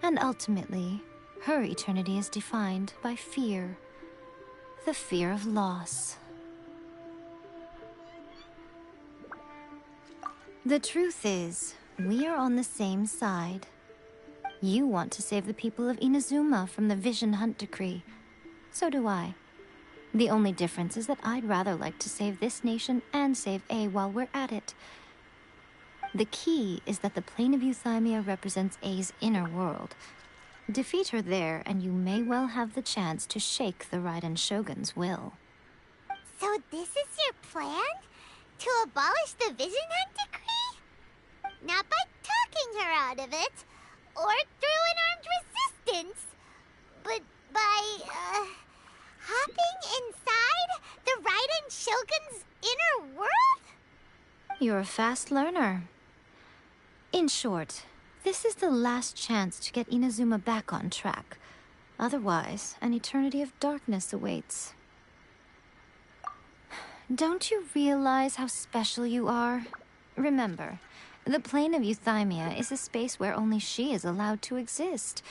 I: And ultimately, her eternity is defined by fear. The fear of loss. The truth is, we are on the same side. You want to save the people of Inazuma from the Vision Hunt decree. So do I. The only difference is that I'd rather like to save this nation and save A while we're at it. The key is that the plane of euthymia represents A's inner world. Defeat her there, and you may well have the chance to shake the Raiden Shogun's will.
C: So this is your plan? To abolish the Vision Hunt decree? Not by talking her out of it, or through an armed resistance, but by, hopping inside the Raiden Shogun's inner world?
I: You're a fast learner. In short, this is the last chance to get Inazuma back on track. Otherwise, an eternity of darkness awaits. Don't you realize how special you are? Remember, the plane of euthymia is a space where only she is allowed to exist.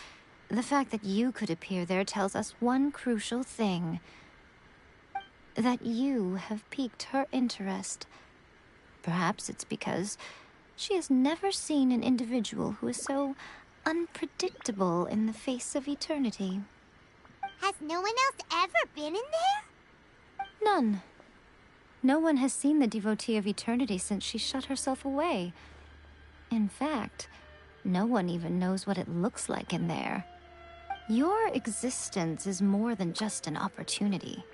I: The fact that you could appear there tells us one crucial thing. That you have piqued her interest. Perhaps it's because she has never seen an individual who is so unpredictable in the face of eternity.
C: Has no one else ever been in there?
I: None. No one has seen the devotee of eternity since she shut herself away. In fact, no one even knows what it looks like in there. Your existence is more than just an opportunity.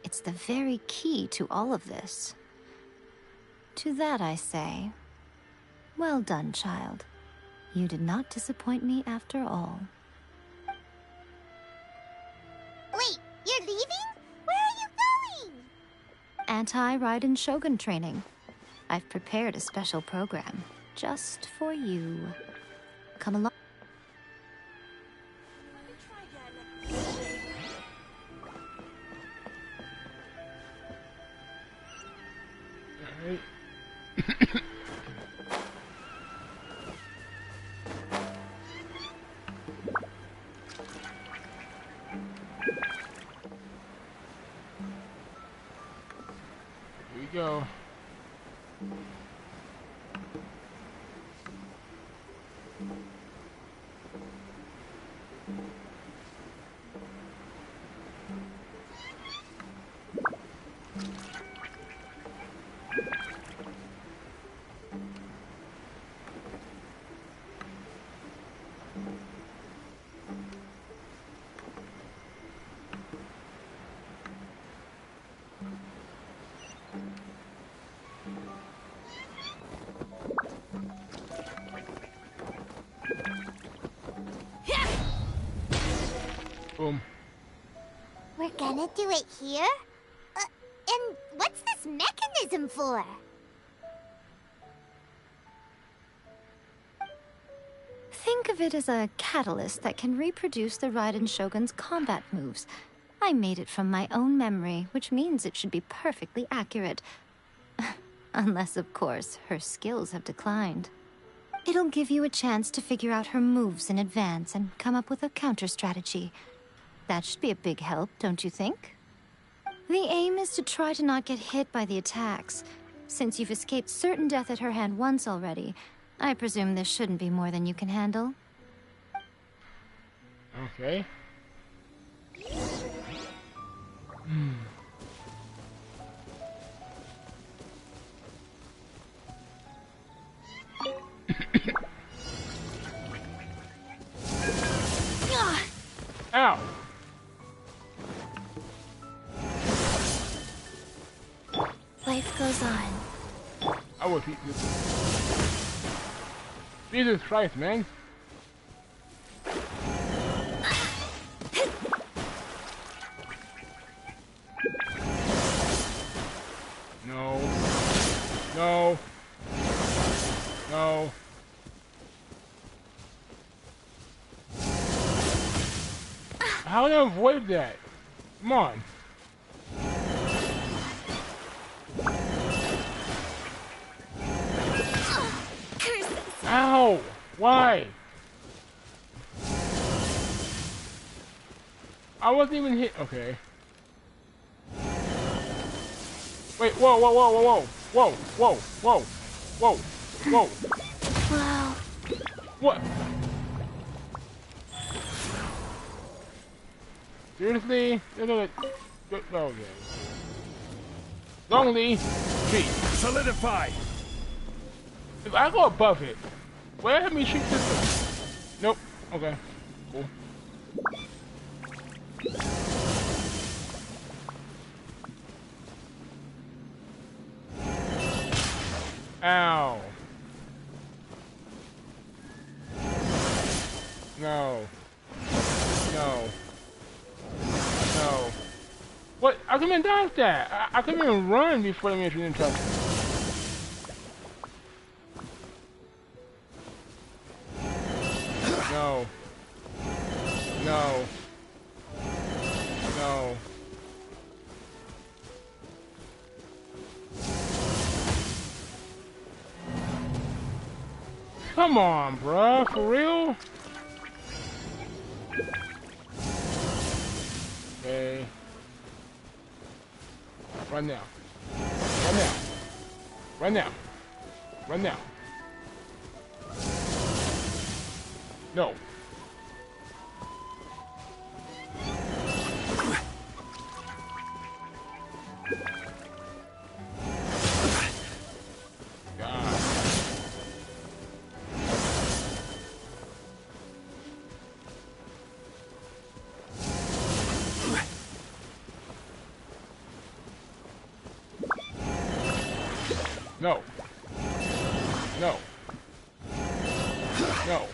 I: It's the very key to all of this. To that I say, well done, child. You did not disappoint me after all.
C: Wait, you're leaving? Where are you going?
I: Anti-Raiden Shogun training. I've prepared a special program just for you. Come along.
A: Alright. Here we go. Boom.
C: We're gonna do it here? And what's this mechanism for?
I: Think of it as a catalyst that can reproduce the Raiden Shogun's combat moves. I made it from my own memory, which means it should be perfectly accurate. Unless, of course, her skills have declined. It'll give you a chance to figure out her moves in advance and come up with a counter strategy. That should be a big help, don't you think? The aim is to try to not get hit by the attacks. Since you've escaped certain death at her hand once already, I presume this shouldn't be more than you can handle.
A: Okay. Ow!
I: Life goes on.
A: I will beat this. Jesus Christ, man. No. No. No. How do I avoid that? Come on. Ow! Why? I wasn't even hit. Okay. Wait, whoa, whoa, whoa, whoa, whoa, whoa, whoa, whoa, whoa, whoa.
I: Wow.
A: What? Seriously? Okay. Lonely tree.
G: Solidify!
A: If I go above it, where have me shoot this thing? Nope. Okay. Cool. Ow. No. No. No. What? I couldn't even dodge that. I couldn't even run before the mission didn't touch me. No. No. No. Come on, bruh. For real? Okay. Run now. Run now. Run now. Run now. No. God. No. No. No.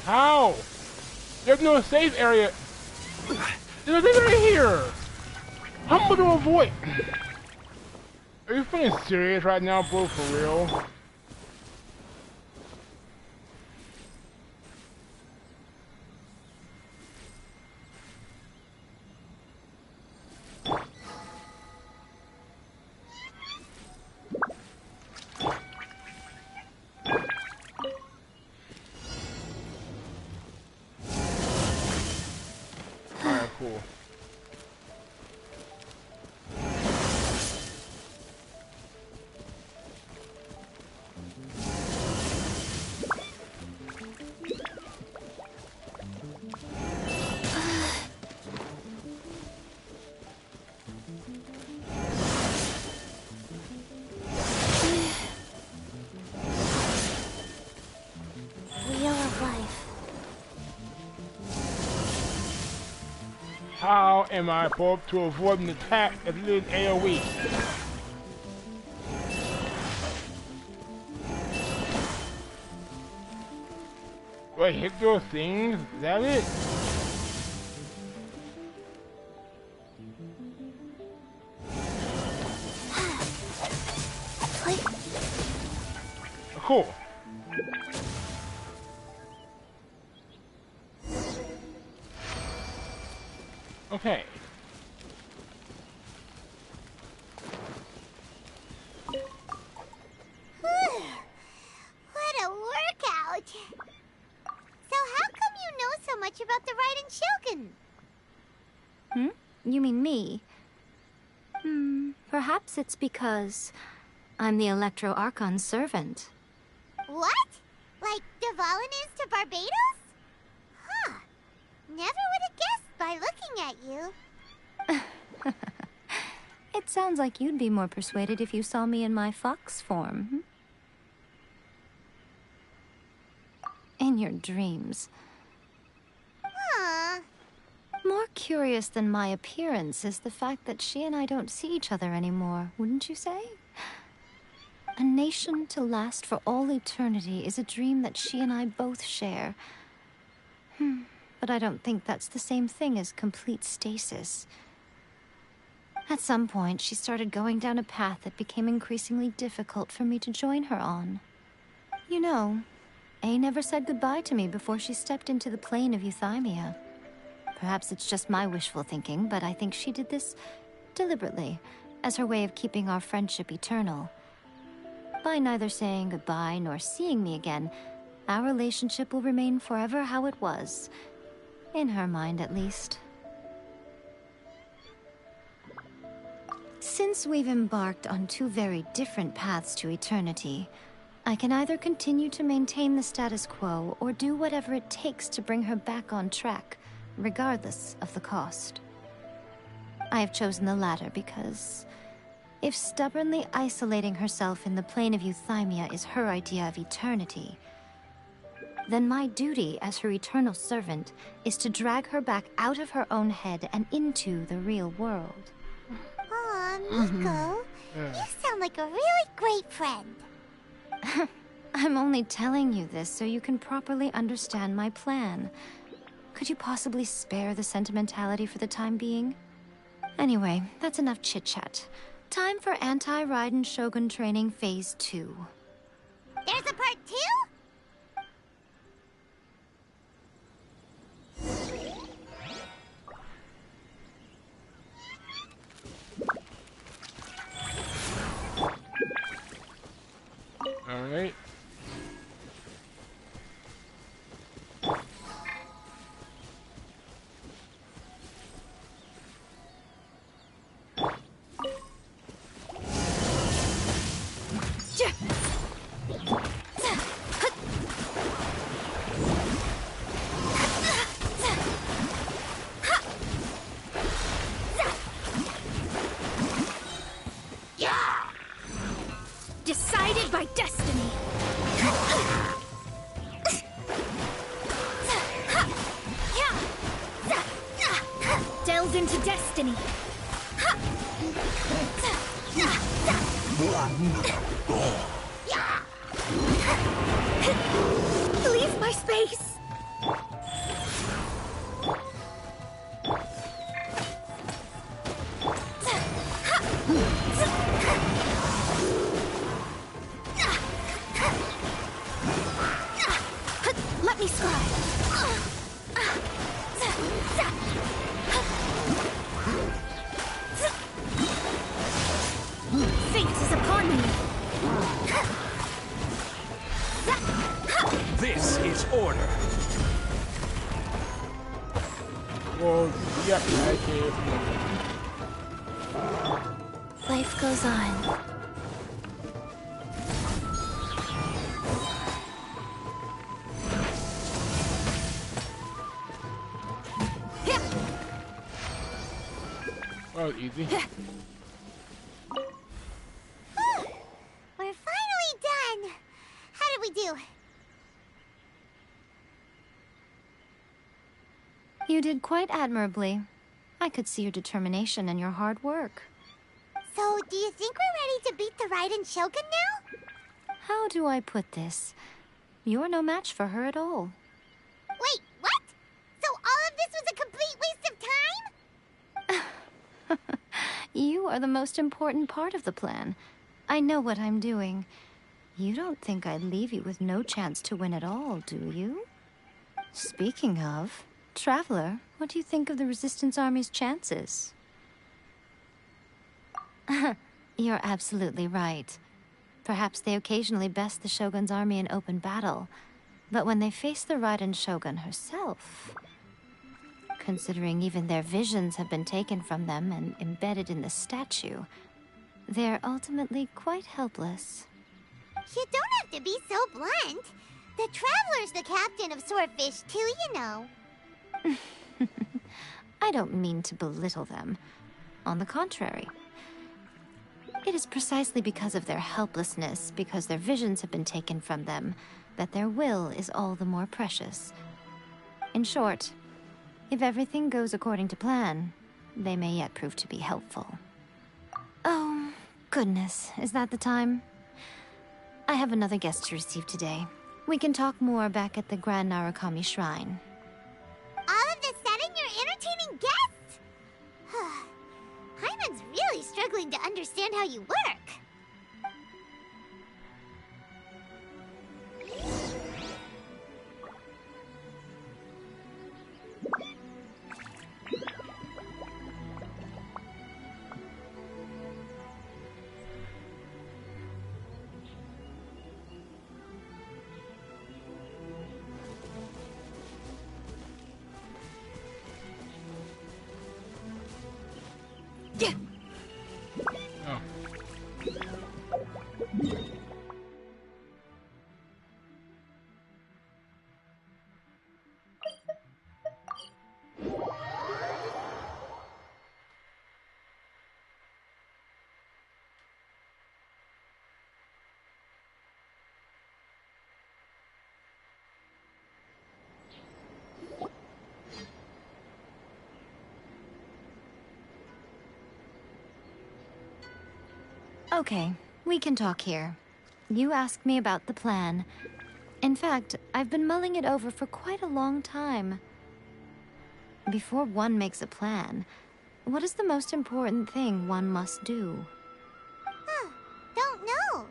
A: How? There's no safe area. There's no safe area here. How am I gonna avoid? Are you fucking serious right now, bro? For real? Alright, cool.
I: Wheel of life.
A: How am I supposed to avoid an attack that did AoE? Do I hit those things? Is that it? Cool. Okay.
C: What a workout! So how come you know so much about the Raiden Shogun?
I: You mean me? Perhaps it's because I'm the Electro Archon's servant.
C: What? Like Dvalin is to Barbados? Huh. Never would have guessed by looking at you.
I: It sounds like you'd be more persuaded if you saw me in my fox form. In your dreams.
C: Huh.
I: More curious than my appearance is the fact that she and I don't see each other anymore, wouldn't you say? A nation to last for all eternity is a dream that she and I both share. But I don't think that's the same thing as complete stasis. At some point, she started going down a path that became increasingly difficult for me to join her on. You know, A never said goodbye to me before she stepped into the plane of euthymia. Perhaps it's just my wishful thinking, but I think she did this deliberately, as her way of keeping our friendship eternal. By neither saying goodbye nor seeing me again, our relationship will remain forever how it was. In her mind, at least. Since we've embarked on two very different paths to eternity, I can either continue to maintain the status quo or do whatever it takes to bring her back on track, regardless of the cost. I have chosen the latter because if stubbornly isolating herself in the plane of euthymia is her idea of eternity, then my duty as her eternal servant is to drag her back out of her own head and into the real world.
C: Aw, Miko, you sound like a really great friend.
I: I'm only telling you this so you can properly understand my plan. Could you possibly spare the sentimentality for the time being? Anyway, that's enough chit-chat. Time for Anti-Raiden Shogun Training Phase 2.
C: There's a part 2?
A: Alright.
B: Decided by destiny. Delve into destiny. Leave my space. Let me scribe. Fate is upon me.
G: This is order.
A: Well, yeah, I can't.
I: Life goes on.
A: That was easy.
C: We're finally done. How did we do?
I: You did quite admirably. I could see your determination and your hard work.
C: So, do you think we're ready to beat the Raiden Shogun now?
I: How do I put this? You're no match for her at all.
C: Wait, what? So all of this was a complete waste of time?
I: You are the most important part of the plan. I know what I'm doing. You don't think I'd leave you with no chance to win at all, do you? Speaking of, Traveler, what do you think of the Resistance Army's chances? You're absolutely right. Perhaps they occasionally best the Shogun's army in open battle, but when they face the Raiden Shogun herself... Considering even their visions have been taken from them and embedded in the statue, they're ultimately quite helpless.
C: You don't have to be so blunt. The Traveler's the captain of Swordfish too, you know.
I: I don't mean to belittle them. On the contrary. It is precisely because of their helplessness, because their visions have been taken from them, that their will is all the more precious. In short, if everything goes according to plan, they may yet prove to be helpful. Oh, goodness, is that the time? I have another guest to receive today. We can talk more back at the Grand Narukami Shrine.
C: All of this sudden, you're entertaining guests? Hyman's really struggling to understand how you work.
A: Oh.
I: Okay, we can talk here. You asked me about the plan. In fact, I've been mulling it over for quite a long time. Before one makes a plan, what is the most important thing one must do?
C: Don't know.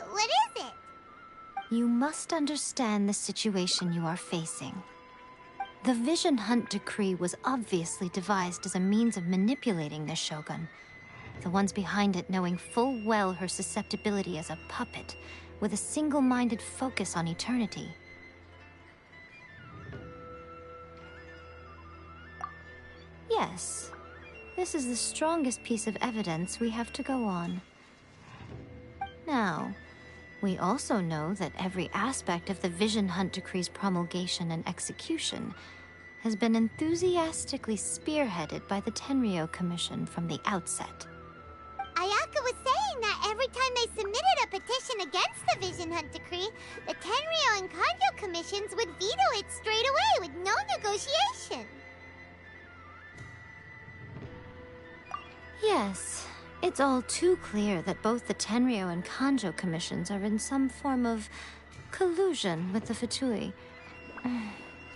C: What is it?
I: You must understand the situation you are facing. The Vision Hunt Decree was obviously devised as a means of manipulating the Shogun. The ones behind it knowing full well her susceptibility as a puppet, with a single-minded focus on eternity. Yes, this is the strongest piece of evidence we have to go on. Now, we also know that every aspect of the Vision Hunt Decree's promulgation and execution has been enthusiastically spearheaded by the Tenryou Commission from the outset.
C: Ayaka was saying that every time they submitted a petition against the Vision Hunt Decree, the Tenryou and Kanjo commissions would veto it straight away with no negotiation.
I: Yes, it's all too clear that both the Tenryou and Kanjo commissions are in some form of collusion with the Fatui.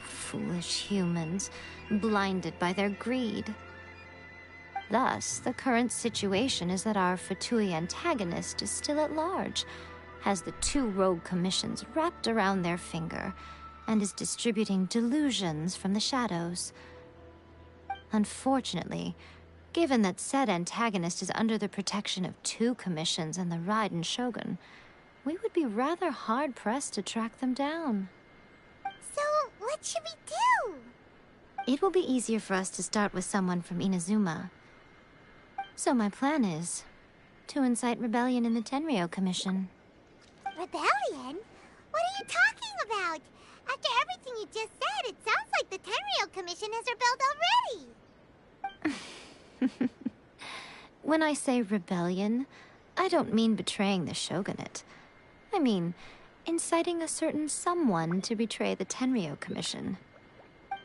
I: Foolish humans, blinded by their greed. Thus, the current situation is that our Fatui antagonist is still at large, has the two rogue commissions wrapped around their finger, and is distributing delusions from the shadows. Unfortunately, given that said antagonist is under the protection of two commissions and the Raiden Shogun, we would be rather hard-pressed to track them down.
C: So, what should we do?
I: It will be easier for us to start with someone from Inazuma. So my plan is to incite rebellion in the Tenryou Commission.
C: Rebellion? What are you talking about? After everything you just said, it sounds like the Tenryou Commission has rebelled already.
I: When I say rebellion, I don't mean betraying the shogunate. I mean inciting a certain someone to betray the Tenryou Commission.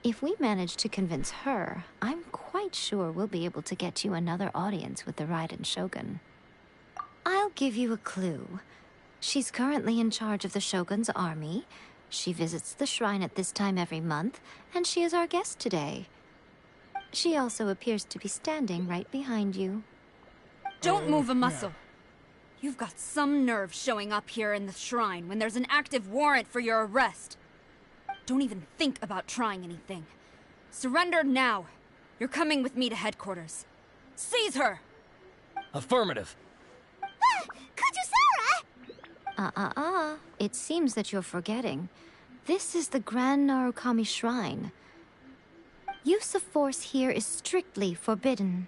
I: If we manage to convince her, I'm quite sure we'll be able to get you another audience with the Raiden Shogun. I'll give you a clue. She's currently in charge of the Shogun's army, She visits the shrine at this time every month, and she is our guest today. She also appears to be standing right behind you.
J: Don't move a muscle. You've got some nerve showing up here in the shrine when there's an active warrant for your arrest. Don't even think about trying anything. Surrender now. You're coming with me to headquarters. Seize her!
G: Affirmative.
C: Kujusara!
I: It seems that you're forgetting. This is the Grand Narukami Shrine. Use of force here is strictly forbidden.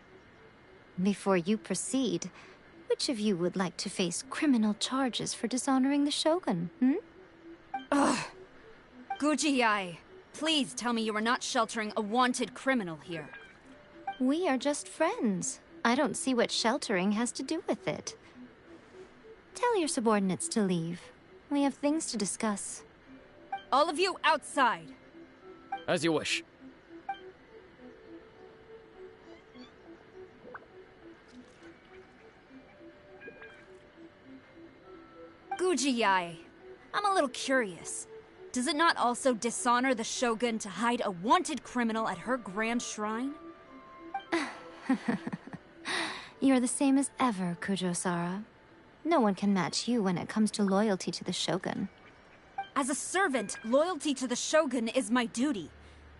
I: Before you proceed, which of you would like to face criminal charges for dishonoring the Shogun,
J: Ugh. Guji-ai, please tell me you are not sheltering a wanted criminal here.
I: We are just friends. I don't see what sheltering has to do with it. Tell your subordinates to leave. We have things to discuss.
J: All of you outside.
G: As you wish.
J: Guji-ai, I'm a little curious. Does it not also dishonor the Shogun to hide a wanted criminal at her grand shrine?
I: You're the same as ever, Kujo-sara. No one can match you when it comes to loyalty to the Shogun.
J: As a servant, loyalty to the Shogun is my duty.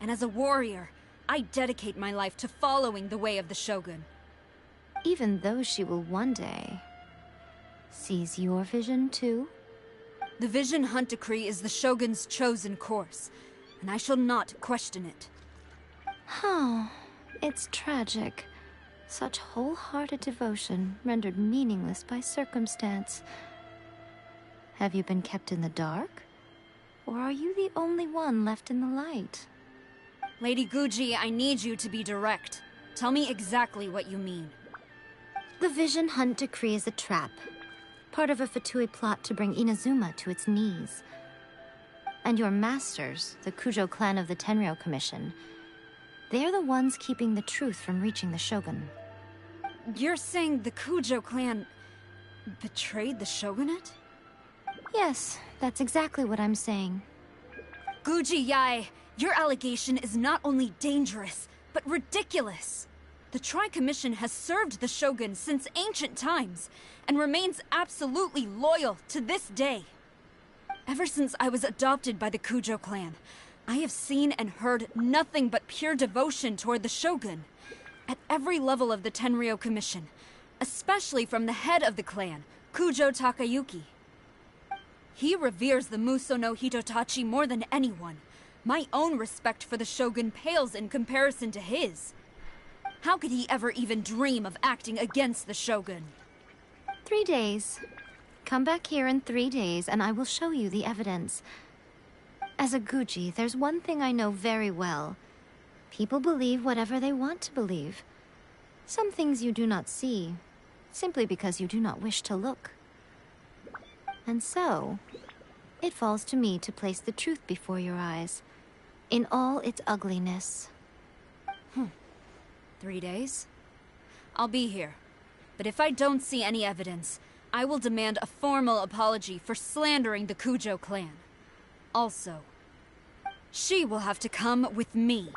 J: And as a warrior, I dedicate my life to following the way of the Shogun.
I: Even though she will one day seize your vision too?
J: The Vision Hunt Decree is the Shogun's chosen course, and I shall not question it.
I: Oh, it's tragic. Such wholehearted devotion rendered meaningless by circumstance. Have you been kept in the dark? Or are you the only one left in the light?
J: Lady Guji, I need you to be direct. Tell me exactly what you mean.
I: The Vision Hunt Decree is a trap. Part of a Fatui plot to bring Inazuma to its knees. And your masters, the Kujo clan of the Tenryou Commission, they're the ones keeping the truth from reaching the Shogun.
J: You're saying the Kujo clan betrayed the Shogunate?
I: Yes, that's exactly what I'm saying.
J: Guji-ai, your allegation is not only dangerous, but ridiculous. The Tri-Commission has served the Shogun since ancient times, and remains absolutely loyal to this day. Ever since I was adopted by the Kujo clan, I have seen and heard nothing but pure devotion toward the Shogun. At every level of the Tenryou Commission, especially from the head of the clan, Kujo Takayuki. He reveres the Muso no Hitotachi more than anyone. My own respect for the Shogun pales in comparison to his. How could he ever even dream of acting against the Shogun?
I: 3 days. Come back here in 3 days and I will show you the evidence. As a Guji, there's one thing I know very well. People believe whatever they want to believe. Some things you do not see, simply because you do not wish to look. And so, it falls to me to place the truth before your eyes, in all its ugliness.
J: 3 days? I'll be here. But if I don't see any evidence, I will demand a formal apology for slandering the Kujo clan. Also, she will have to come with me.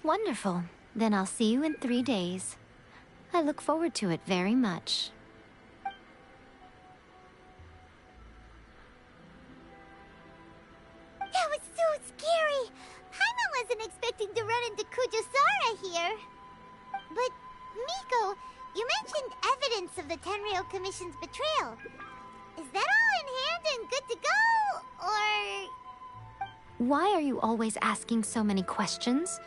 I: Wonderful. Then I'll see you in 3 days. I look forward to it very much.
C: That was so scary! Paimon wasn't expecting to run into Kujusara here. But, Miko, you mentioned evidence of the Tenryou Commission's betrayal. Is that all in hand and good to go, or...?
I: Why are you always asking so many questions?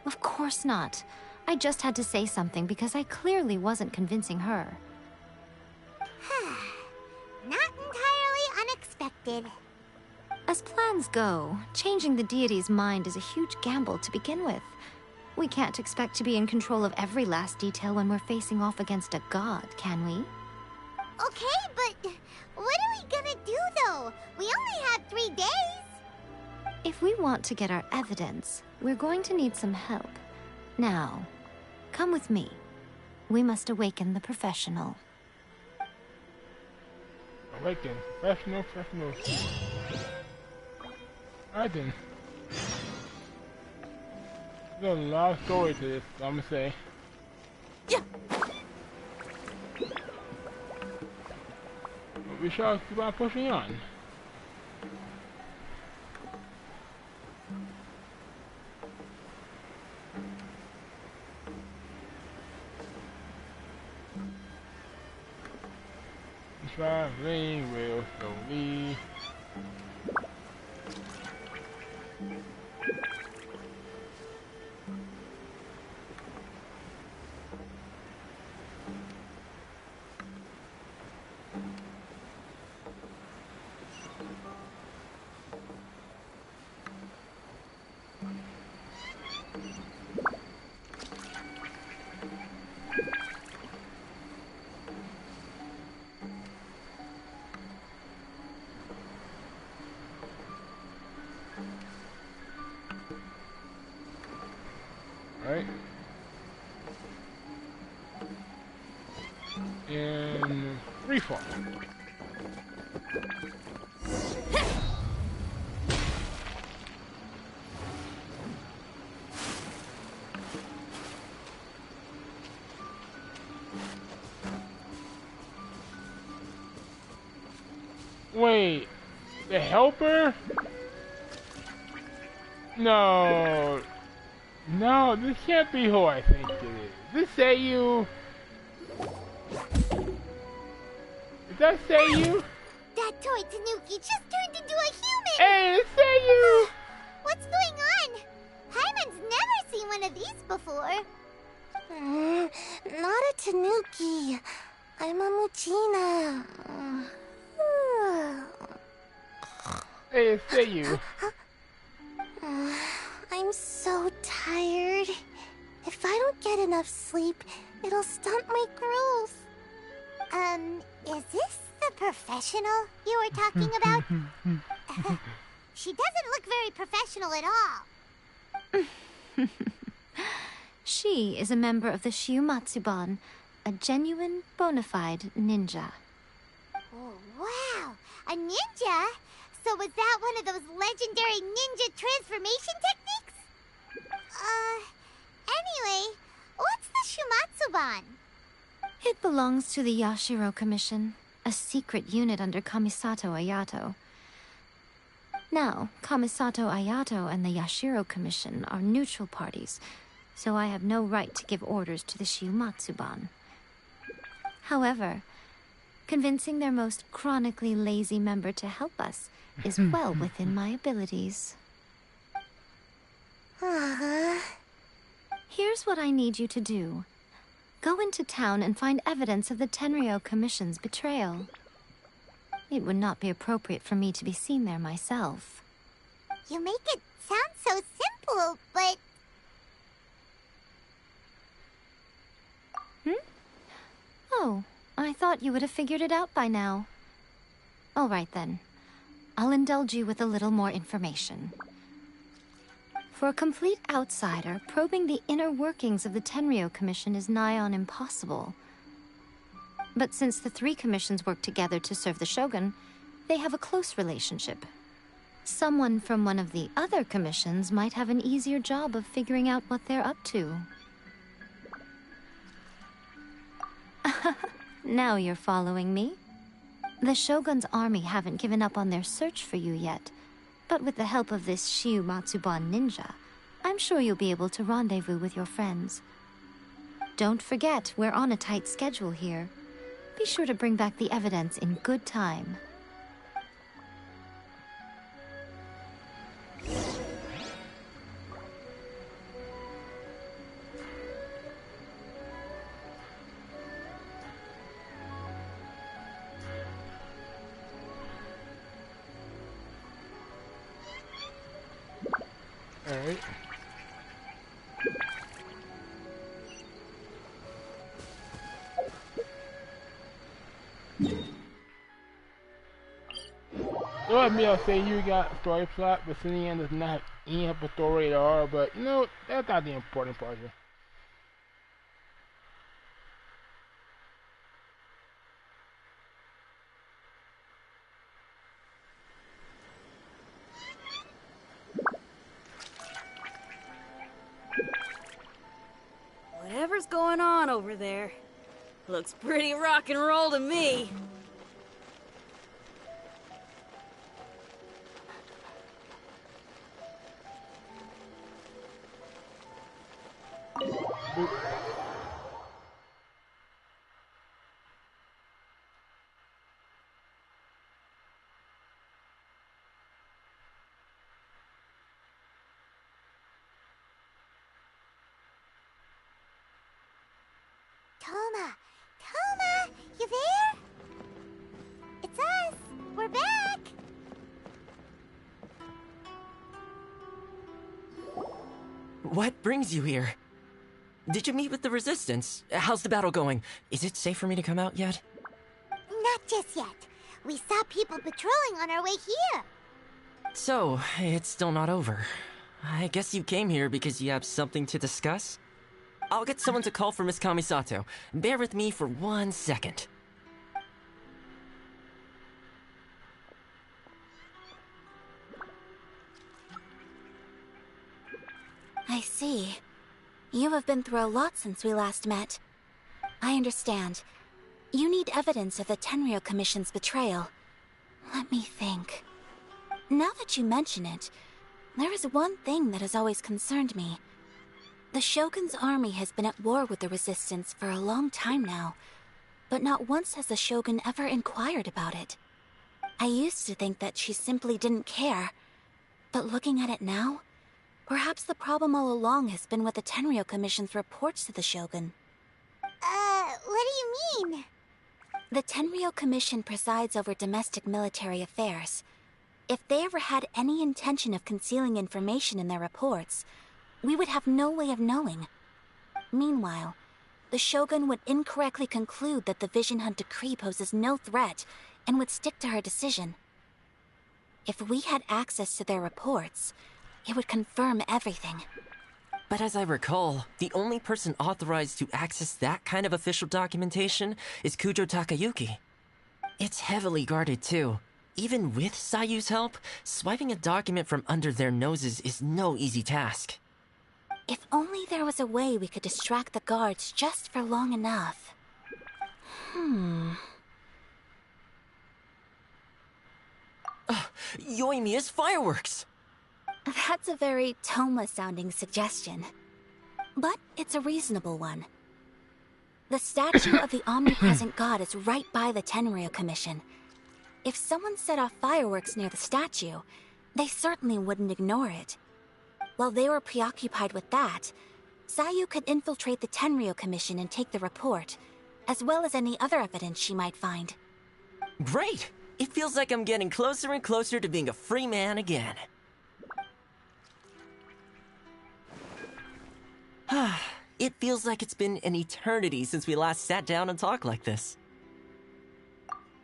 I: Of course not. I just had to say something because I clearly wasn't convincing her.
C: Not entirely unexpected.
I: As plans go, changing the deity's mind is a huge gamble to begin with. We can't expect to be in control of every last detail when we're facing off against a god, can we?
C: Okay, but what are we gonna do, though? We only have 3 days.
I: If we want to get our evidence, we're going to need some help. Now, come with me. We must awaken the professional.
A: Awaken. Professional. Alright then. There's a lot of story to this, I'm gonna say.
J: Yeah.
A: We shall keep on pushing on. Traveling real slowly. Right? And free fall. Wait, the helper? No. No, this can't be who I think it is. This say you? Did that say you?
C: That toy Tanuki just turned into a human!
A: Hey, it say you!
C: What's going on? Hyman's never seen one of these before.
B: Not a Tanuki. I'm a Muchina.
A: Hey, it say you.
B: I'm so tired. If I don't get enough sleep, it'll stunt my growth.
C: Is this the professional you were talking about? She doesn't look very professional at all.
I: She is a member of the Shiumatsuban, a genuine, bona fide ninja.
C: Oh, wow! A ninja? So was that one of those legendary ninja transformation techniques? Anyway, what's the Shumatsuban?
I: It belongs to the Yashiro Commission, a secret unit under Kamisato Ayato. Now, Kamisato Ayato and the Yashiro Commission are neutral parties, so I have no right to give orders to the Shiumatsuban. However, convincing their most chronically lazy member to help us is well within my abilities. Here's what I need you to do. Go into town and find evidence of the Tenryo Commission's betrayal. It would not be appropriate for me to be seen there myself.
C: You make it sound so simple, but...
I: Oh, I thought you would have figured it out by now. All right then. I'll indulge you with a little more information. For a complete outsider, probing the inner workings of the Tenryo Commission is nigh on impossible. But since the three commissions work together to serve the Shogun, they have a close relationship. Someone from one of the other commissions might have an easier job of figuring out what they're up to. Now you're following me. The Shogun's army haven't given up on their search for you yet, but with the help of this Shiumatsuban ninja, I'm sure you'll be able to rendezvous with your friends. Don't forget, we're on a tight schedule here. Be sure to bring back the evidence in good time.
A: Alright. So I mean, I'll say you got story plot, but in the end does not have any type of story at all, but you know, that's not the important part here.
J: going on over there? Looks pretty rock and roll to me.
C: Toma! Toma! You there? It's us! We're back!
K: What brings you here? Did you meet with the Resistance? How's the battle going? Is it safe for me to come out yet?
C: Not just yet. We saw people patrolling on our way here.
K: So, it's still not over. I guess you came here because you have something to discuss? I'll get someone to call for Miss Kamisato. Bear with me for 1 second.
L: I see. You have been through a lot since we last met. I understand. You need evidence of the Tenryou Commission's betrayal. Let me think. Now that you mention it, there is one thing that has always concerned me. The Shogun's army has been at war with the Resistance for a long time now, but not once has the Shogun ever inquired about it. I used to think that she simply didn't care, but looking at it now, perhaps the problem all along has been with the Tenryou Commission's reports to the Shogun.
C: What do you mean?
L: The Tenryou Commission presides over domestic military affairs. If they ever had any intention of concealing information in their reports, we would have no way of knowing. Meanwhile, the Shogun would incorrectly conclude that the Vision Hunt decree poses no threat and would stick to her decision. If we had access to their reports, it would confirm everything.
K: But as I recall, the only person authorized to access that kind of official documentation is Kujo Takayuki. It's heavily guarded too. Even with Sayu's help, swiping a document from under their noses is no easy task.
L: If only there was a way we could distract the guards just for long enough.
K: Yoimiya's fireworks!
L: That's a very Toma-sounding suggestion. But it's a reasonable one. The statue of the omnipresent god is right by the Tenryou Commission. If someone set off fireworks near the statue, they certainly wouldn't ignore it. While they were preoccupied with that, Sayu could infiltrate the Tenryou Commission and take the report, as well as any other evidence she might find.
K: Great! It feels like I'm getting closer and closer to being a free man again. It feels like it's been an eternity since we last sat down and talked like this.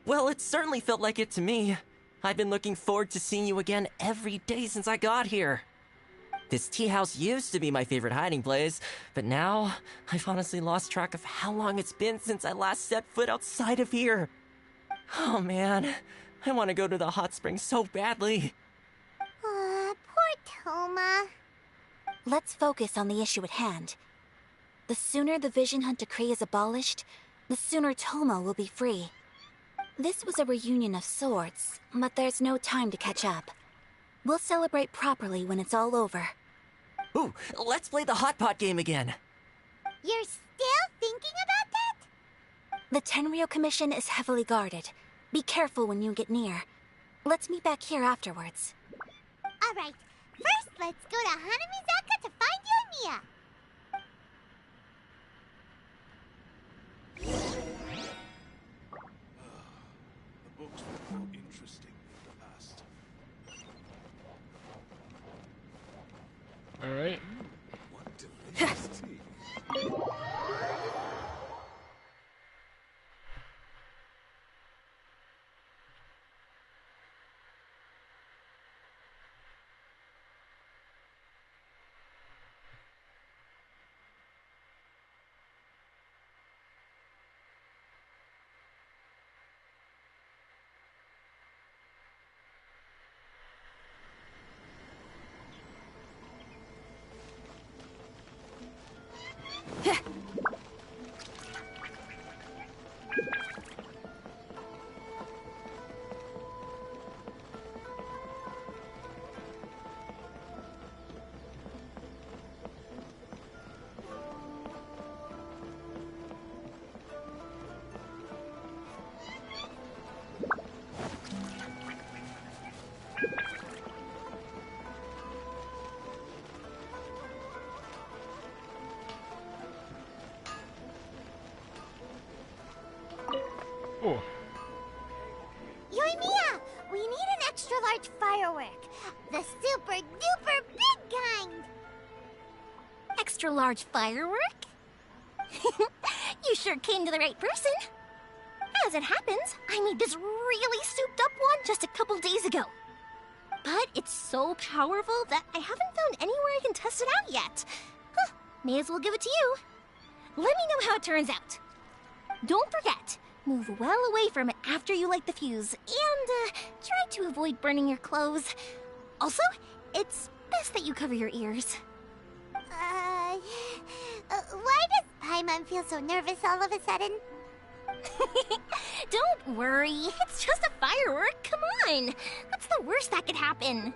K: Well, it certainly felt like it to me. I've been looking forward to seeing you again every day since I got here. This tea house used to be my favorite hiding place, but now I've honestly lost track of how long it's been since I last set foot outside of here. Oh man, I want to go to the hot springs so badly.
C: Poor Toma.
L: Let's focus on the issue at hand. The sooner the Vision Hunt decree is abolished, the sooner Toma will be free. This was a reunion of sorts, but there's no time to catch up. We'll celebrate properly when it's all over.
K: Ooh, let's play the hot pot game again.
C: You're still thinking about that?
L: The Tenryou Commission is heavily guarded. Be careful when you get near. Let's meet back here afterwards.
C: Alright, first let's go to Hanamizaka to find Yoimiya.
D: The books were more interesting in the past.
A: Alright.
D: What delicious tea.
C: large firework. The super duper big kind.
B: Extra large firework? You sure came to the right person. As it happens, I made this really souped up one just a couple days ago. But it's so powerful that I haven't found anywhere I can test it out yet. Huh, may as well give it to you. Let me know how it turns out. Don't forget, move well away from it after you light the fuse, and try to avoid burning your clothes. Also, it's best that you cover your ears.
C: Why does Paimon feel so nervous all of a sudden?
B: Don't worry, it's just a firework, come on. What's the worst that could happen?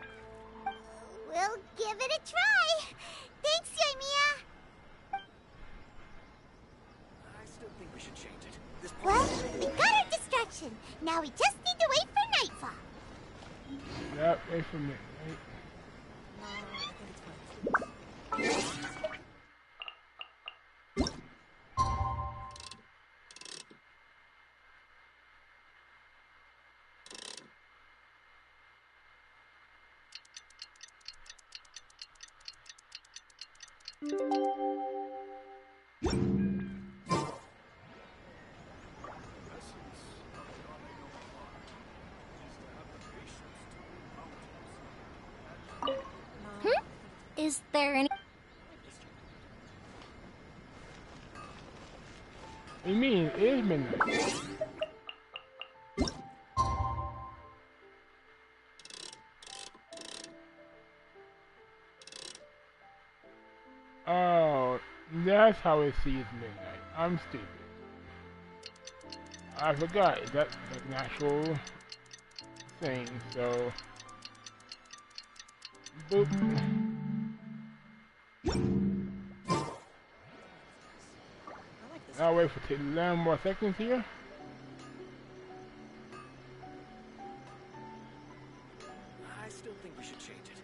C: We'll give it a try. Thanks, Yoimiya.
G: I still think we should change it.
C: Well, we got our distraction. Now we just need to wait for nightfall.
A: Yep, wait for me.
B: Is there any...
A: What do you mean? It is midnight. Oh, that's how it sees midnight. I'm stupid. I forgot. That's an actual thing, so... Boop. I'll wait for 11 more seconds here.
G: I still think we should change it.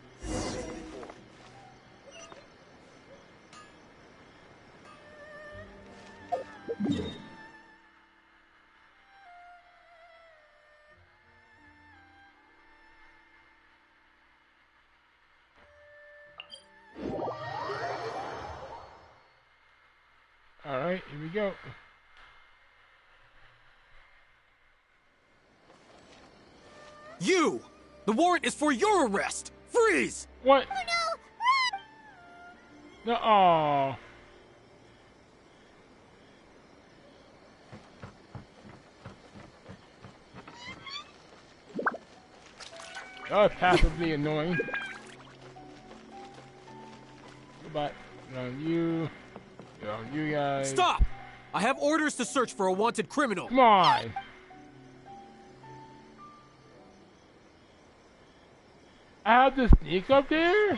A: Alright, here we go.
G: You! The warrant is for your arrest! Freeze!
A: What?
C: Oh
A: No, aww. That was passively annoying. Goodbye. You guys.
G: Stop! I have orders to search for a wanted criminal.
A: Come on. I have to sneak up there?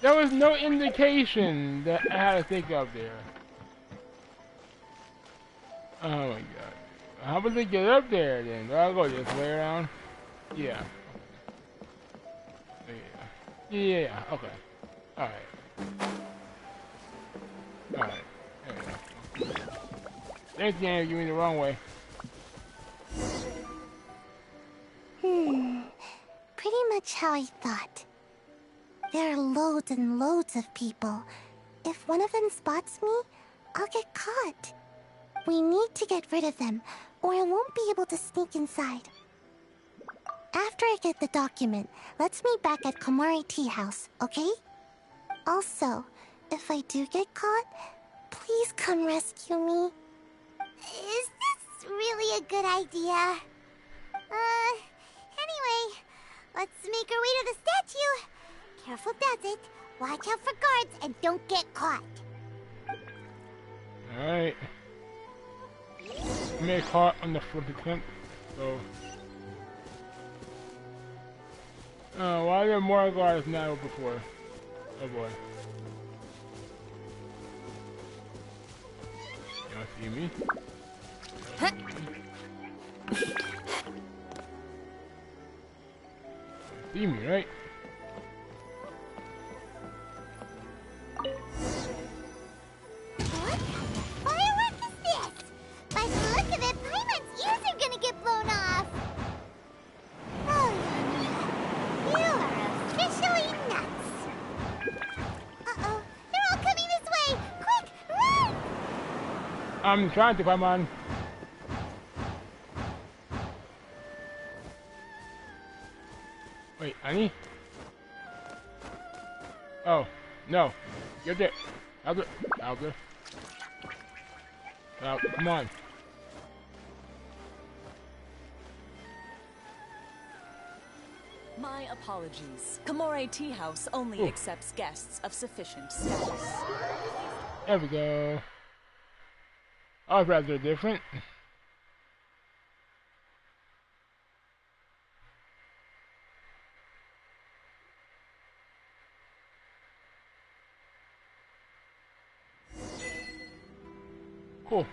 A: There was no indication that I had to sneak up there. Oh my god. How about they get up there then? Do I go this way around? Yeah. Yeah, okay. Alright. Alright. There we go. Thanks, game, you went the wrong way.
C: Pretty much how I thought. There are loads and loads of people. If one of them spots me, I'll get caught. We need to get rid of them, or I won't be able to sneak inside. After I get the document, let's meet back at Komari Tea House, okay? Also, if I do get caught, please come rescue me. Is this really a good idea? Anyway, let's make our way to the statue. Careful does it. Watch out for guards and don't get caught.
A: Alright. I'm caught on the fourth attempt, so... why are there more guards now before? Oh boy. Y'all see me? See me, right?
C: What firework is this? By the look of it, Paimon's ears are gonna get blown off. Oh
A: I'm trying to, Paimon. Wait, Annie? Oh, no. You're there. Albert. Albert. Come on.
M: My apologies. Kamore Tea House only accepts guests of sufficient status.
A: There we go. Oh, rather different. Cool.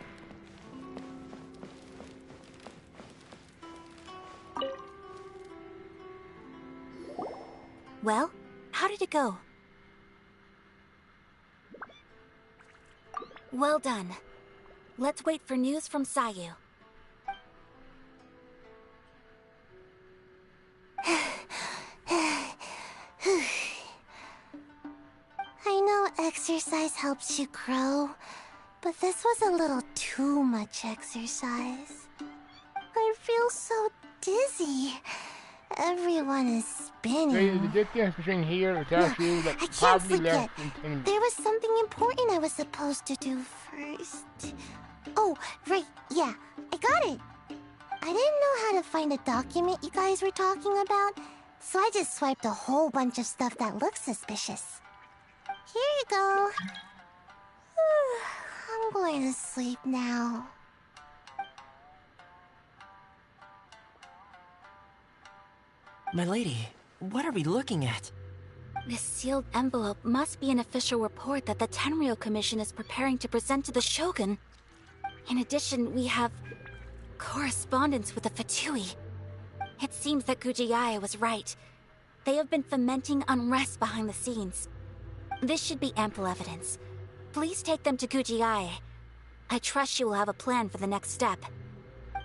L: Well, how did it go? Well done. Let's wait for news from Sayu.
C: I know exercise helps you grow, but this was a little too much exercise. I feel so dizzy. Everyone is spinning.
A: The distance between here and Tattoo, like,
C: I can't
A: probably
C: forget.
A: less than 10 minutes.
C: There was something important I was supposed to do first. Oh, right, yeah, I got it. I didn't know how to find a document you guys were talking about, so I just swiped a whole bunch of stuff that looks suspicious. Here you go. I'm going to sleep now.
K: My lady, what are we looking at?
L: This sealed envelope must be an official report that the Tenryou Commission is preparing to present to the Shogun. In addition, we have correspondence with the Fatui. It seems that Gujiai was right. They have been fomenting unrest behind the scenes. This should be ample evidence. Please take them to Gujiai. I trust she will have a plan for the next step.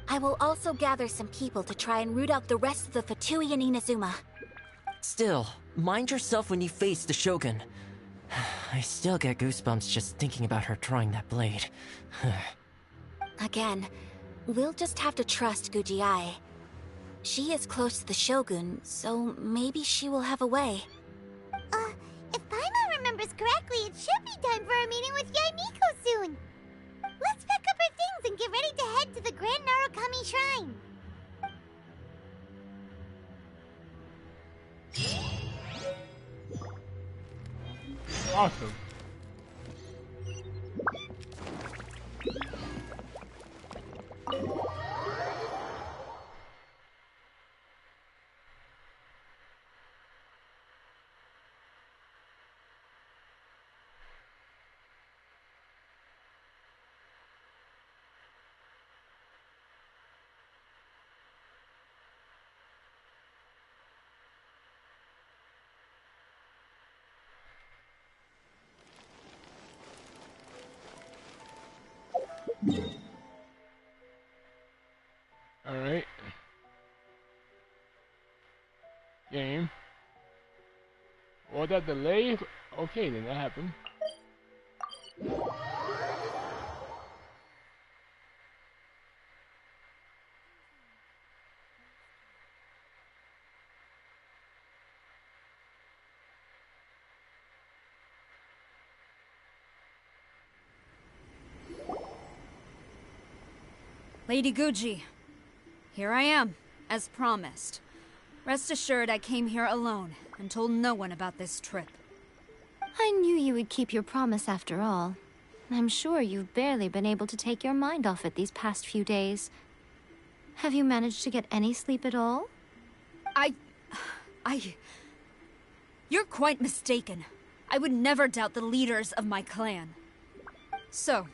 L: I will also gather some people to try and root out the rest of the Fatui in Inazuma.
K: Still, mind yourself when you face the Shogun. I still get goosebumps just thinking about her drawing that blade.
L: Again, we'll just have to trust Gujiai. She is close to the Shogun, so maybe she will have a way.
C: If Paimon remembers correctly, it should be time for our meeting with Yaimiko soon. Let's pack up our things and get ready to head to the Grand Narukami Shrine.
A: Awesome. Alright. Game. Was that delay? Okay, then that happened.
J: Lady Guji, here I am, as promised. Rest assured I came here alone and told no one about this trip.
I: I knew you would keep your promise after all. I'm sure you've barely been able to take your mind off it these past few days. Have you managed to get any sleep at all?
J: You're quite mistaken. I would never doubt the leaders of my clan. So,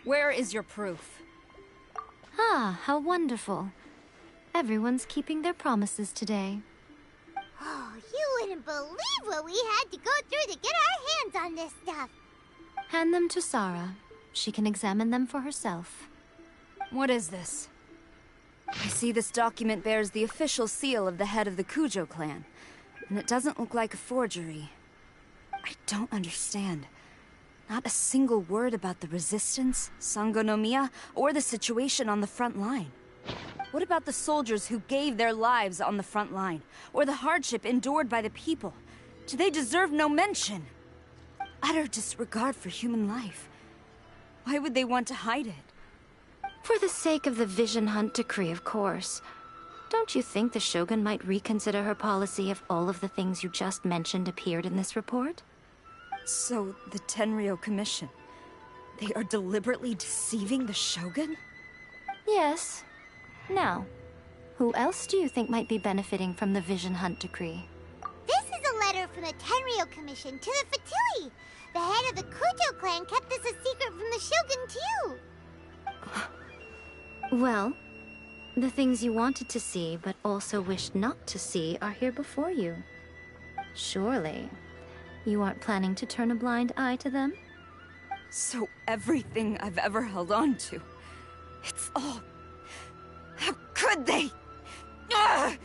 J: where is your proof?
I: Ah, how wonderful. Everyone's keeping their promises today.
C: Oh, you wouldn't believe what we had to go through to get our hands on this stuff.
I: Hand them to Sarah. She can examine them for herself.
J: What is this? I see this document bears the official seal of the head of the Kujo clan, and it doesn't look like a forgery. I don't understand. Not a single word about the resistance, Sangonomiya, or the situation on the front line. What about the soldiers who gave their lives on the front line, or the hardship endured by the people? Do they deserve no mention? Utter disregard for human life. Why would they want to hide it?
I: For the sake of the Vision Hunt decree, of course. Don't you think the Shogun might reconsider her policy if all of the things you just mentioned appeared in this report?
J: So, the Tenryo Commission, they are deliberately deceiving the Shogun?
I: Yes. Now, who else do you think might be benefiting from the Vision Hunt decree?
C: This is a letter from the Tenryo Commission to the Fatui. The head of the Kujo clan kept this a secret from the Shogun, too.
I: Well, the things you wanted to see but also wished not to see are here before you. Surely, you aren't planning to turn a blind eye to them?
J: So everything I've ever held on to, it's all... How could they? Ugh!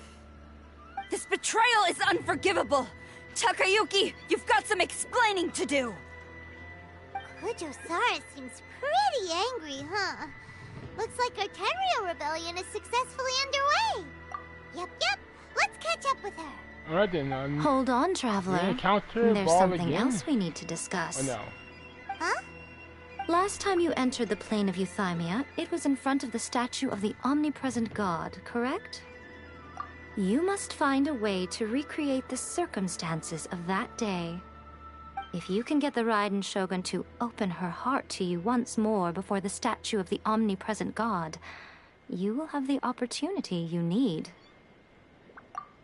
J: This betrayal is unforgivable! Takayuki, you've got some explaining to do!
C: Kujo-Sara seems pretty angry, huh? Looks like our Tenryo rebellion is successfully underway. Yep. Let's catch up with her.
A: Alright then,
I: hold on, Traveler. There's something else we need to discuss.
A: Oh no.
C: Huh?
I: Last time you entered the plane of Euthymia, it was in front of the statue of the omnipresent god, correct? You must find a way to recreate the circumstances of that day. If you can get the Raiden Shogun to open her heart to you once more before the statue of the omnipresent god, you will have the opportunity you need.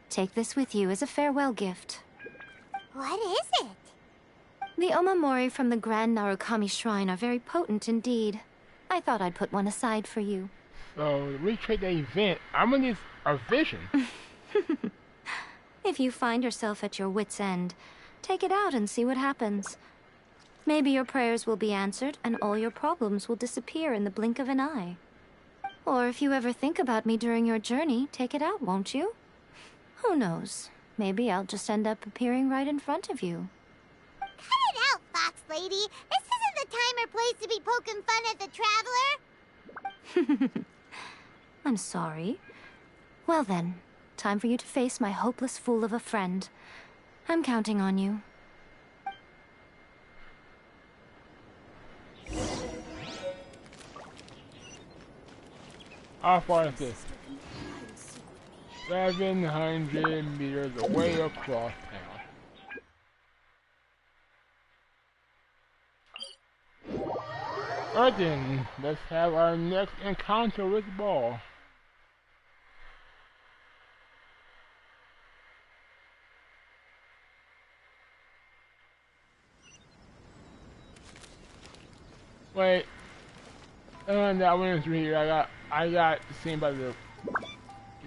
I: Take this with you as a farewell gift.
C: What is it?
I: The omamori from the Grand Narukami Shrine are very potent indeed. I thought I'd put one aside for you.
A: So, recreate the event. I'm gonna need a vision.
I: If you find yourself at your wit's end, take it out and see what happens. Maybe your prayers will be answered and all your problems will disappear in the blink of an eye. Or if you ever think about me during your journey, take it out, won't you? Who knows? Maybe I'll just end up appearing right in front of you.
C: Cut it out, Fox Lady! This isn't the time or place to be poking fun at the Traveler!
I: I'm sorry. Well then, time for you to face my hopeless fool of a friend. I'm counting on you.
A: How far is this? 700 meters away across town. Alright then, let's have our next encounter with Ball. Wait. That one is here. I got seen by the...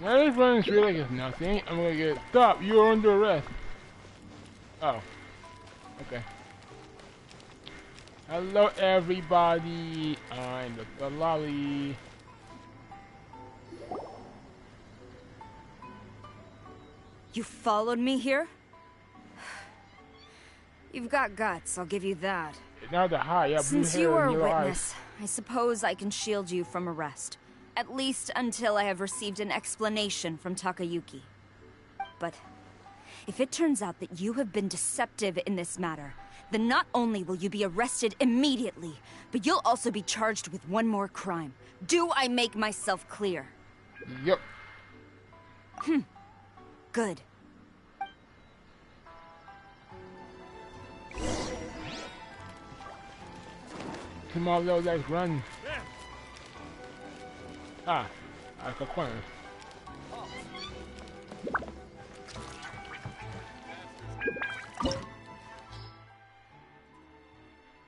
A: Now this one is really like it's nothing. I'm gonna get... Stop! You are under arrest. Oh. Okay. Hello everybody. I'm the Lolly.
J: You followed me here? You've got guts, I'll give you that.
A: Now the high, yeah,
J: Since you are a witness, I suppose I can shield you from arrest. At least until I have received an explanation from Takayuki. But if it turns out that you have been deceptive in this matter, then not only will you be arrested immediately, but you'll also be charged with one more crime. Do I make myself clear?
A: Yep.
J: Good.
A: Come on, little guys, run. Ah, I got corner.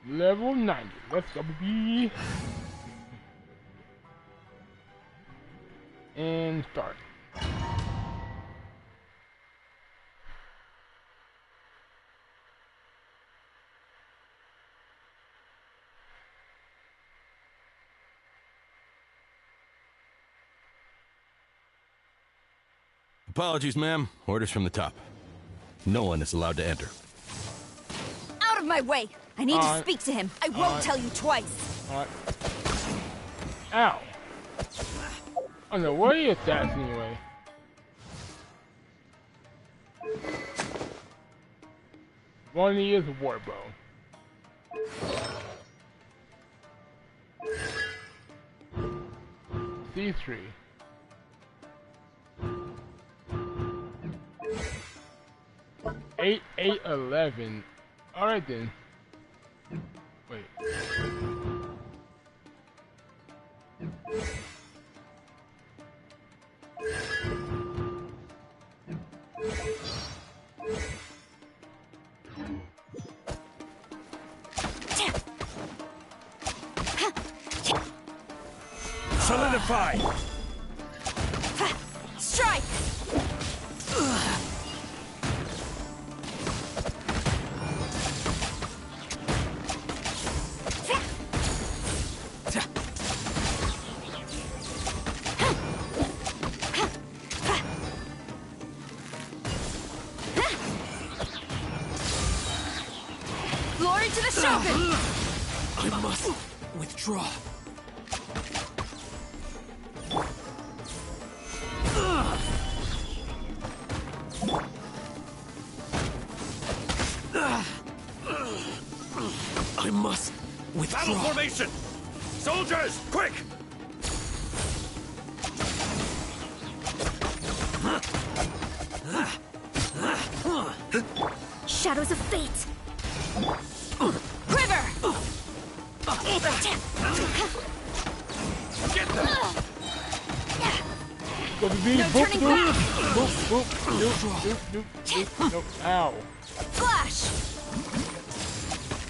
A: Level 90. Let's go, baby. And start.
N: Apologies, ma'am. Orders from the top. No one is allowed to enter.
J: Out of my way! I need to speak to him. I won't tell you twice.
A: Alright. Ow. Oh no, what are your stats anyway? One is a war bow. C3. Eight, 11. Alright then. Wait.
F: Solidify!
J: Strike! Glory to the Shogun!
G: I must withdraw. I must withdraw.
F: Battle formation! Soldiers, quick!
J: Shadows of fate! Quiver!
F: Get them!
A: Go to B.
J: No
A: Boop,
J: turning
A: boop.
J: back.
A: Boop, boop, boop, boop, boop, boop. Nope. Ow.
J: Flash!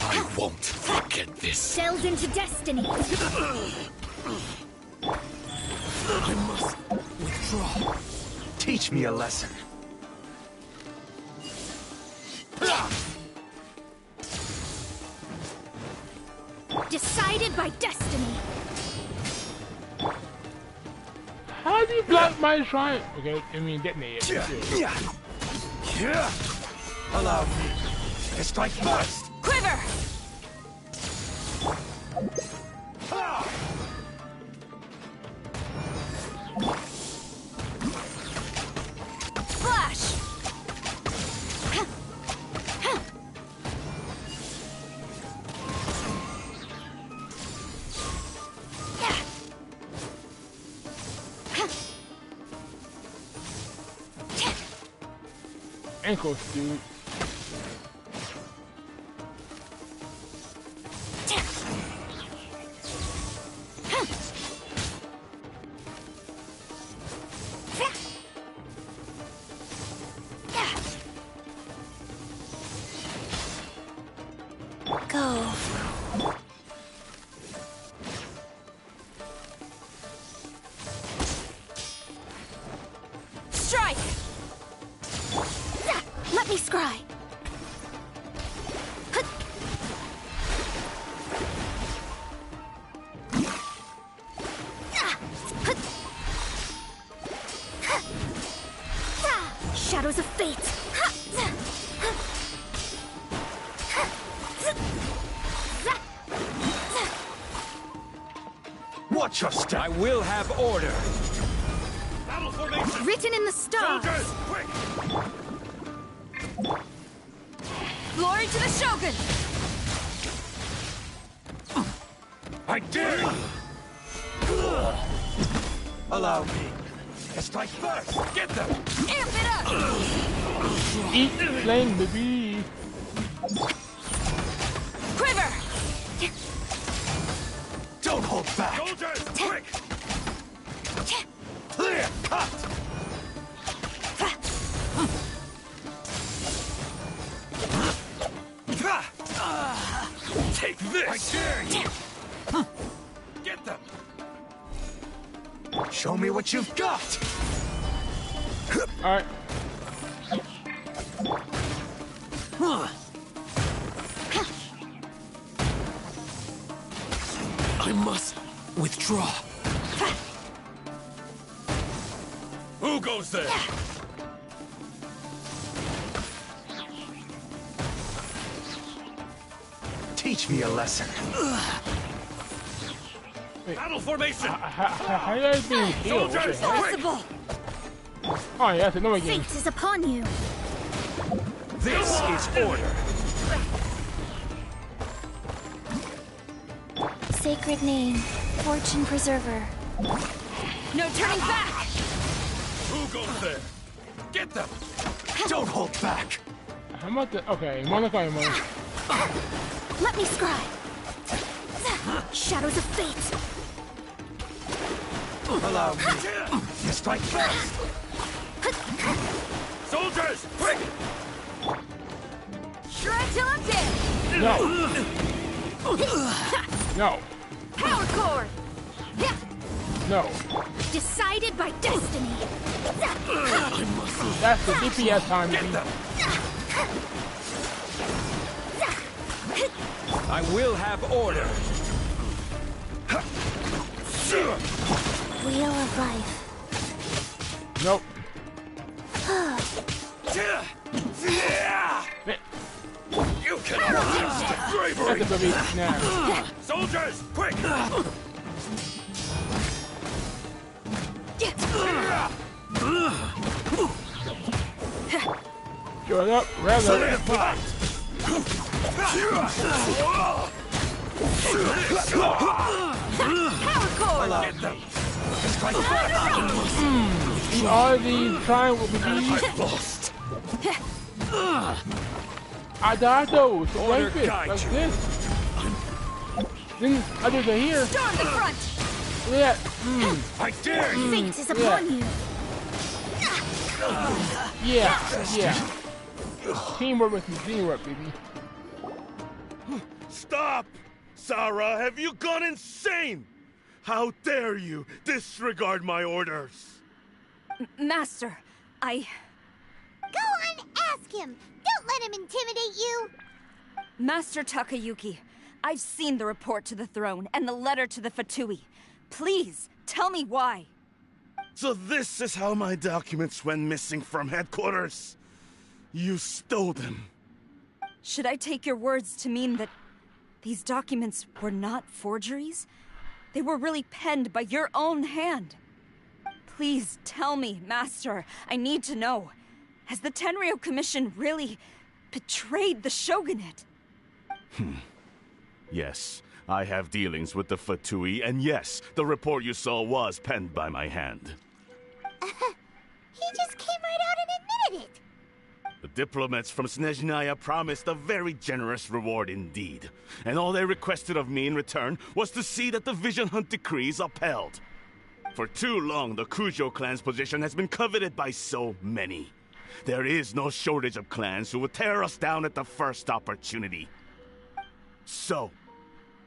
F: I won't forget this.
J: Delved into destiny!
G: I must withdraw.
F: Teach me a lesson.
J: Decided by destiny!
A: How do you block my shrine? Okay, I mean detonate it.
F: Allow me to strike first.
J: Quiver! Flash!
A: Ankles, dude.
L: Go.
J: Strike! Let me scry! Shadows of fate!
F: Watch your step. I will have order. Battle formation.
J: Written in the stars!
F: Soldiers, quick!
J: Glory to the Shogun!
F: I dare you! Allow me to strike first. Get them!
J: Amp it up!
A: Eat flame, baby.
J: Quiver!
F: Don't hold back. Soldiers, quick! Clear cut! Take this! I dare you! Get them! Show me what you've got!
A: Alright.
G: I must withdraw.
F: Who goes there? Teach me a lesson.
A: Wait,
F: Battle formation!
A: how you guys being healed?
F: Soldiers,
J: Impossible!
A: Oh, yeah, that's another game.
B: Fate is upon you.
F: This is order.
L: Sacred name, Fortune Preserver.
J: No turning back!
F: Who goes there? Get them! Don't hold back!
A: I'm about to. Okay, Monaco, Monaco.
B: Let me scribe. Shadows of fate.
F: Allow me to strike first! Soldiers, quick!
J: Shred till I'm dead!
A: No! No!
B: Power cord.
A: No!
B: Decided by destiny.
A: That's the DPS time, baby.
F: I will have order.
B: Wheel of life.
A: Nope.
F: You cannot resist the bravery!
A: That's a baby. Nah.
F: Soldiers, quick!
A: Shut up, rather.
F: Solidified!
J: Power cord!
F: Get them! Strike
A: You are the trying with me.
F: I've lost!
A: I died those. So
F: Order
A: like this.
F: guide
A: Like
F: you.
A: this. Then others are here.
J: Storm the front!
A: Yeah.
F: I dare you!
B: Fate is upon you.
A: Yeah. Yeah. Teamwork with me. Teamwork, baby.
N: Stop! Sarah, have you gone insane? How dare you disregard my orders?
J: Master, I...
C: Go on, ask him. Don't let him intimidate you.
J: Master Takayuki, I've seen the report to the throne and the letter to the Fatui. Please, tell me why.
N: So this is how my documents went missing from headquarters. You stole them.
J: Should I take your words to mean that these documents were not forgeries? They were really penned by your own hand. Please tell me, Master. I need to know. Has the Tenryou Commission really betrayed the shogunate?
N: Yes, I have dealings with the Fatui, and yes, the report you saw was penned by my hand.
C: He just came right out and admitted it.
N: The diplomats from Snezhnaya promised a very generous reward indeed, and all they requested of me in return was to see that the Vision Hunt decrees upheld. For too long, the Kujo clan's position has been coveted by so many. There is no shortage of clans who would tear us down at the first opportunity. So,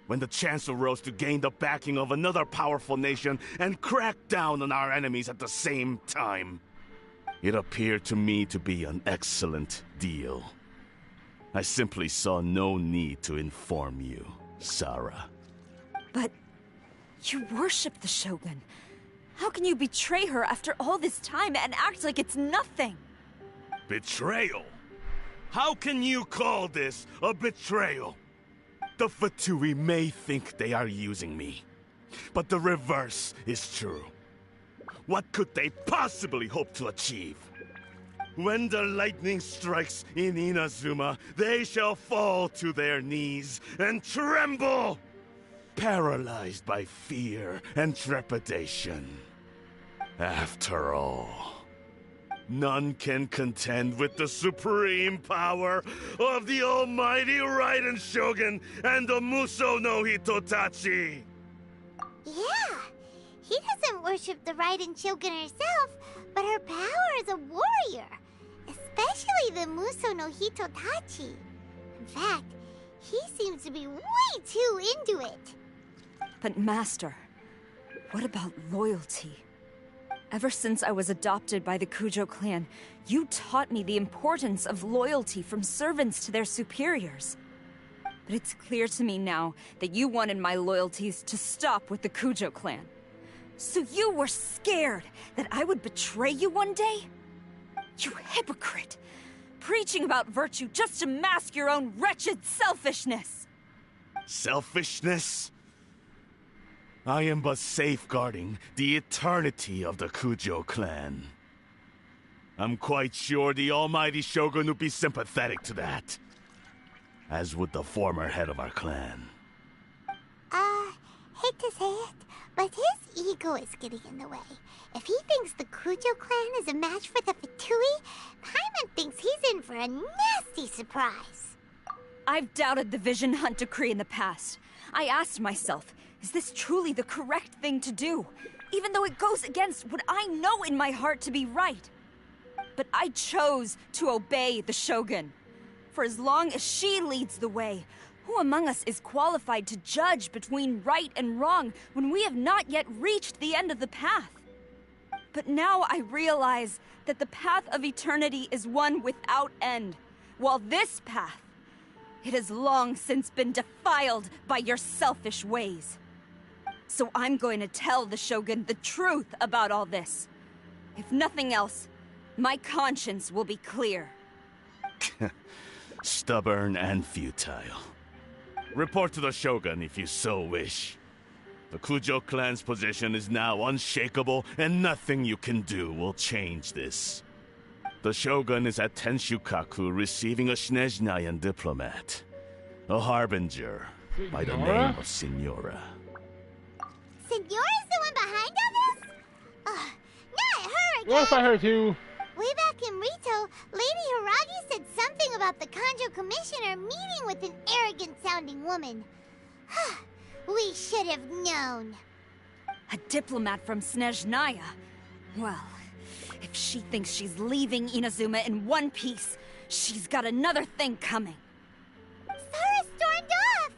N: when the chance arose to gain the backing of another powerful nation and crack down on our enemies at the same time, it appeared to me to be an excellent deal. I simply saw no need to inform you, Sarah.
J: But you worship the Shogun. How can you betray her after all this time and act like it's nothing?
N: Betrayal? How can you call this a betrayal? The Fatui may think they are using me, but the reverse is true. What could they possibly hope to achieve? When the lightning strikes in Inazuma, they shall fall to their knees and tremble, paralyzed by fear and trepidation. After all, none can contend with the supreme power of the almighty Raiden Shogun and the Muso no Hitotachi!
C: Yeah, he doesn't worship the Raiden Shogun herself, but her power as a warrior, especially the Muso no Hitotachi. In fact, he seems to be way too into it.
J: But Master, what about loyalty? Ever since I was adopted by the Kujo clan, you taught me the importance of loyalty from servants to their superiors. But it's clear to me now that you wanted my loyalties to stop with the Kujo clan. So you were scared that I would betray you one day? You hypocrite! Preaching about virtue just to mask your own wretched selfishness!
N: Selfishness? I am but safeguarding the eternity of the Kujo clan. I'm quite sure the almighty Shogun would be sympathetic to that. As would the former head of our clan.
C: Hate to say it, but his ego is getting in the way. If he thinks the Kujo clan is a match for the Fatui, Paimon thinks he's in for a nasty surprise.
J: I've doubted the Vision Hunt decree in the past. I asked myself, is this truly the correct thing to do? Even though it goes against what I know in my heart to be right. But I chose to obey the Shogun. For as long as she leads the way, who among us is qualified to judge between right and wrong when we have not yet reached the end of the path? But now I realize that the path of eternity is one without end, while this path, it has long since been defiled by your selfish ways. So I'm going to tell the Shogun the truth about all this. If nothing else, my conscience will be clear.
N: Stubborn and futile. Report to the Shogun if you so wish. The Kujo clan's position is now unshakable, and nothing you can do will change this. The Shogun is at Tenshukaku receiving a Snezhnayan diplomat. A harbinger by the name of Signora.
C: Signora's the one behind all this? Not her again!
A: What if I heard too?
C: Way back in Rito, Lady Hiragi said something about the Kanjo Commissioner meeting with an arrogant-sounding woman. We should have known.
J: A diplomat from Snezhnaya? Well, if she thinks she's leaving Inazuma in one piece, she's got another thing coming.
C: Sara stormed off!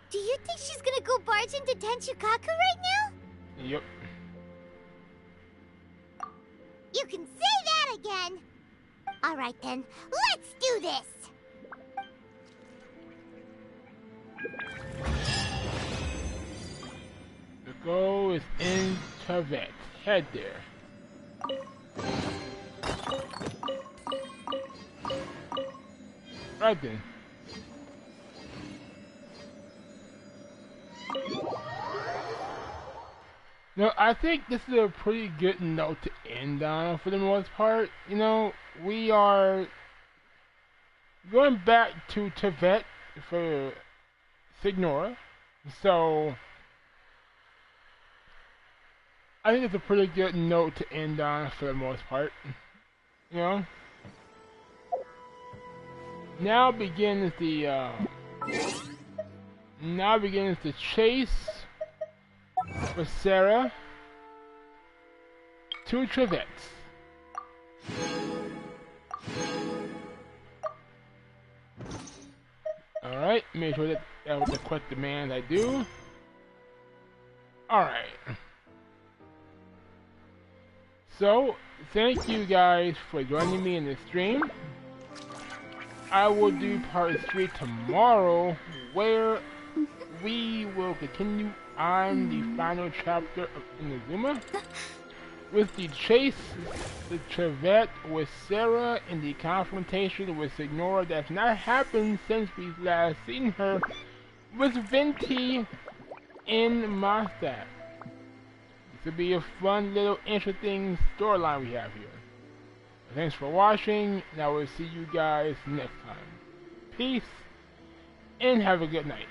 C: Do you think she's gonna go barge into Tenshukaku right now?
A: Yep.
C: You can say that again! Alright then, let's do this!
A: The goal is in Tibet. Head there. Right then. No, I think this is a pretty good note to end on for the most part. You know, we are going back to Tibet for Signora, so I think it's a pretty good note to end on for the most part. You know? Now begins the chase with Sarah to Tibet. Alright, make sure that with the correct demands I do. Alright. So, thank you guys for joining me in this stream. I will do part 3 tomorrow, where we will continue on the final chapter of Inazuma with the chase, the Tibet with Sarah, and the confrontation with Signora that's not happened since we've last seen her with Venti in Mondstadt. This will be a fun little interesting storyline we have here. Thanks for watching, and I will see you guys next time. Peace, and have a good night.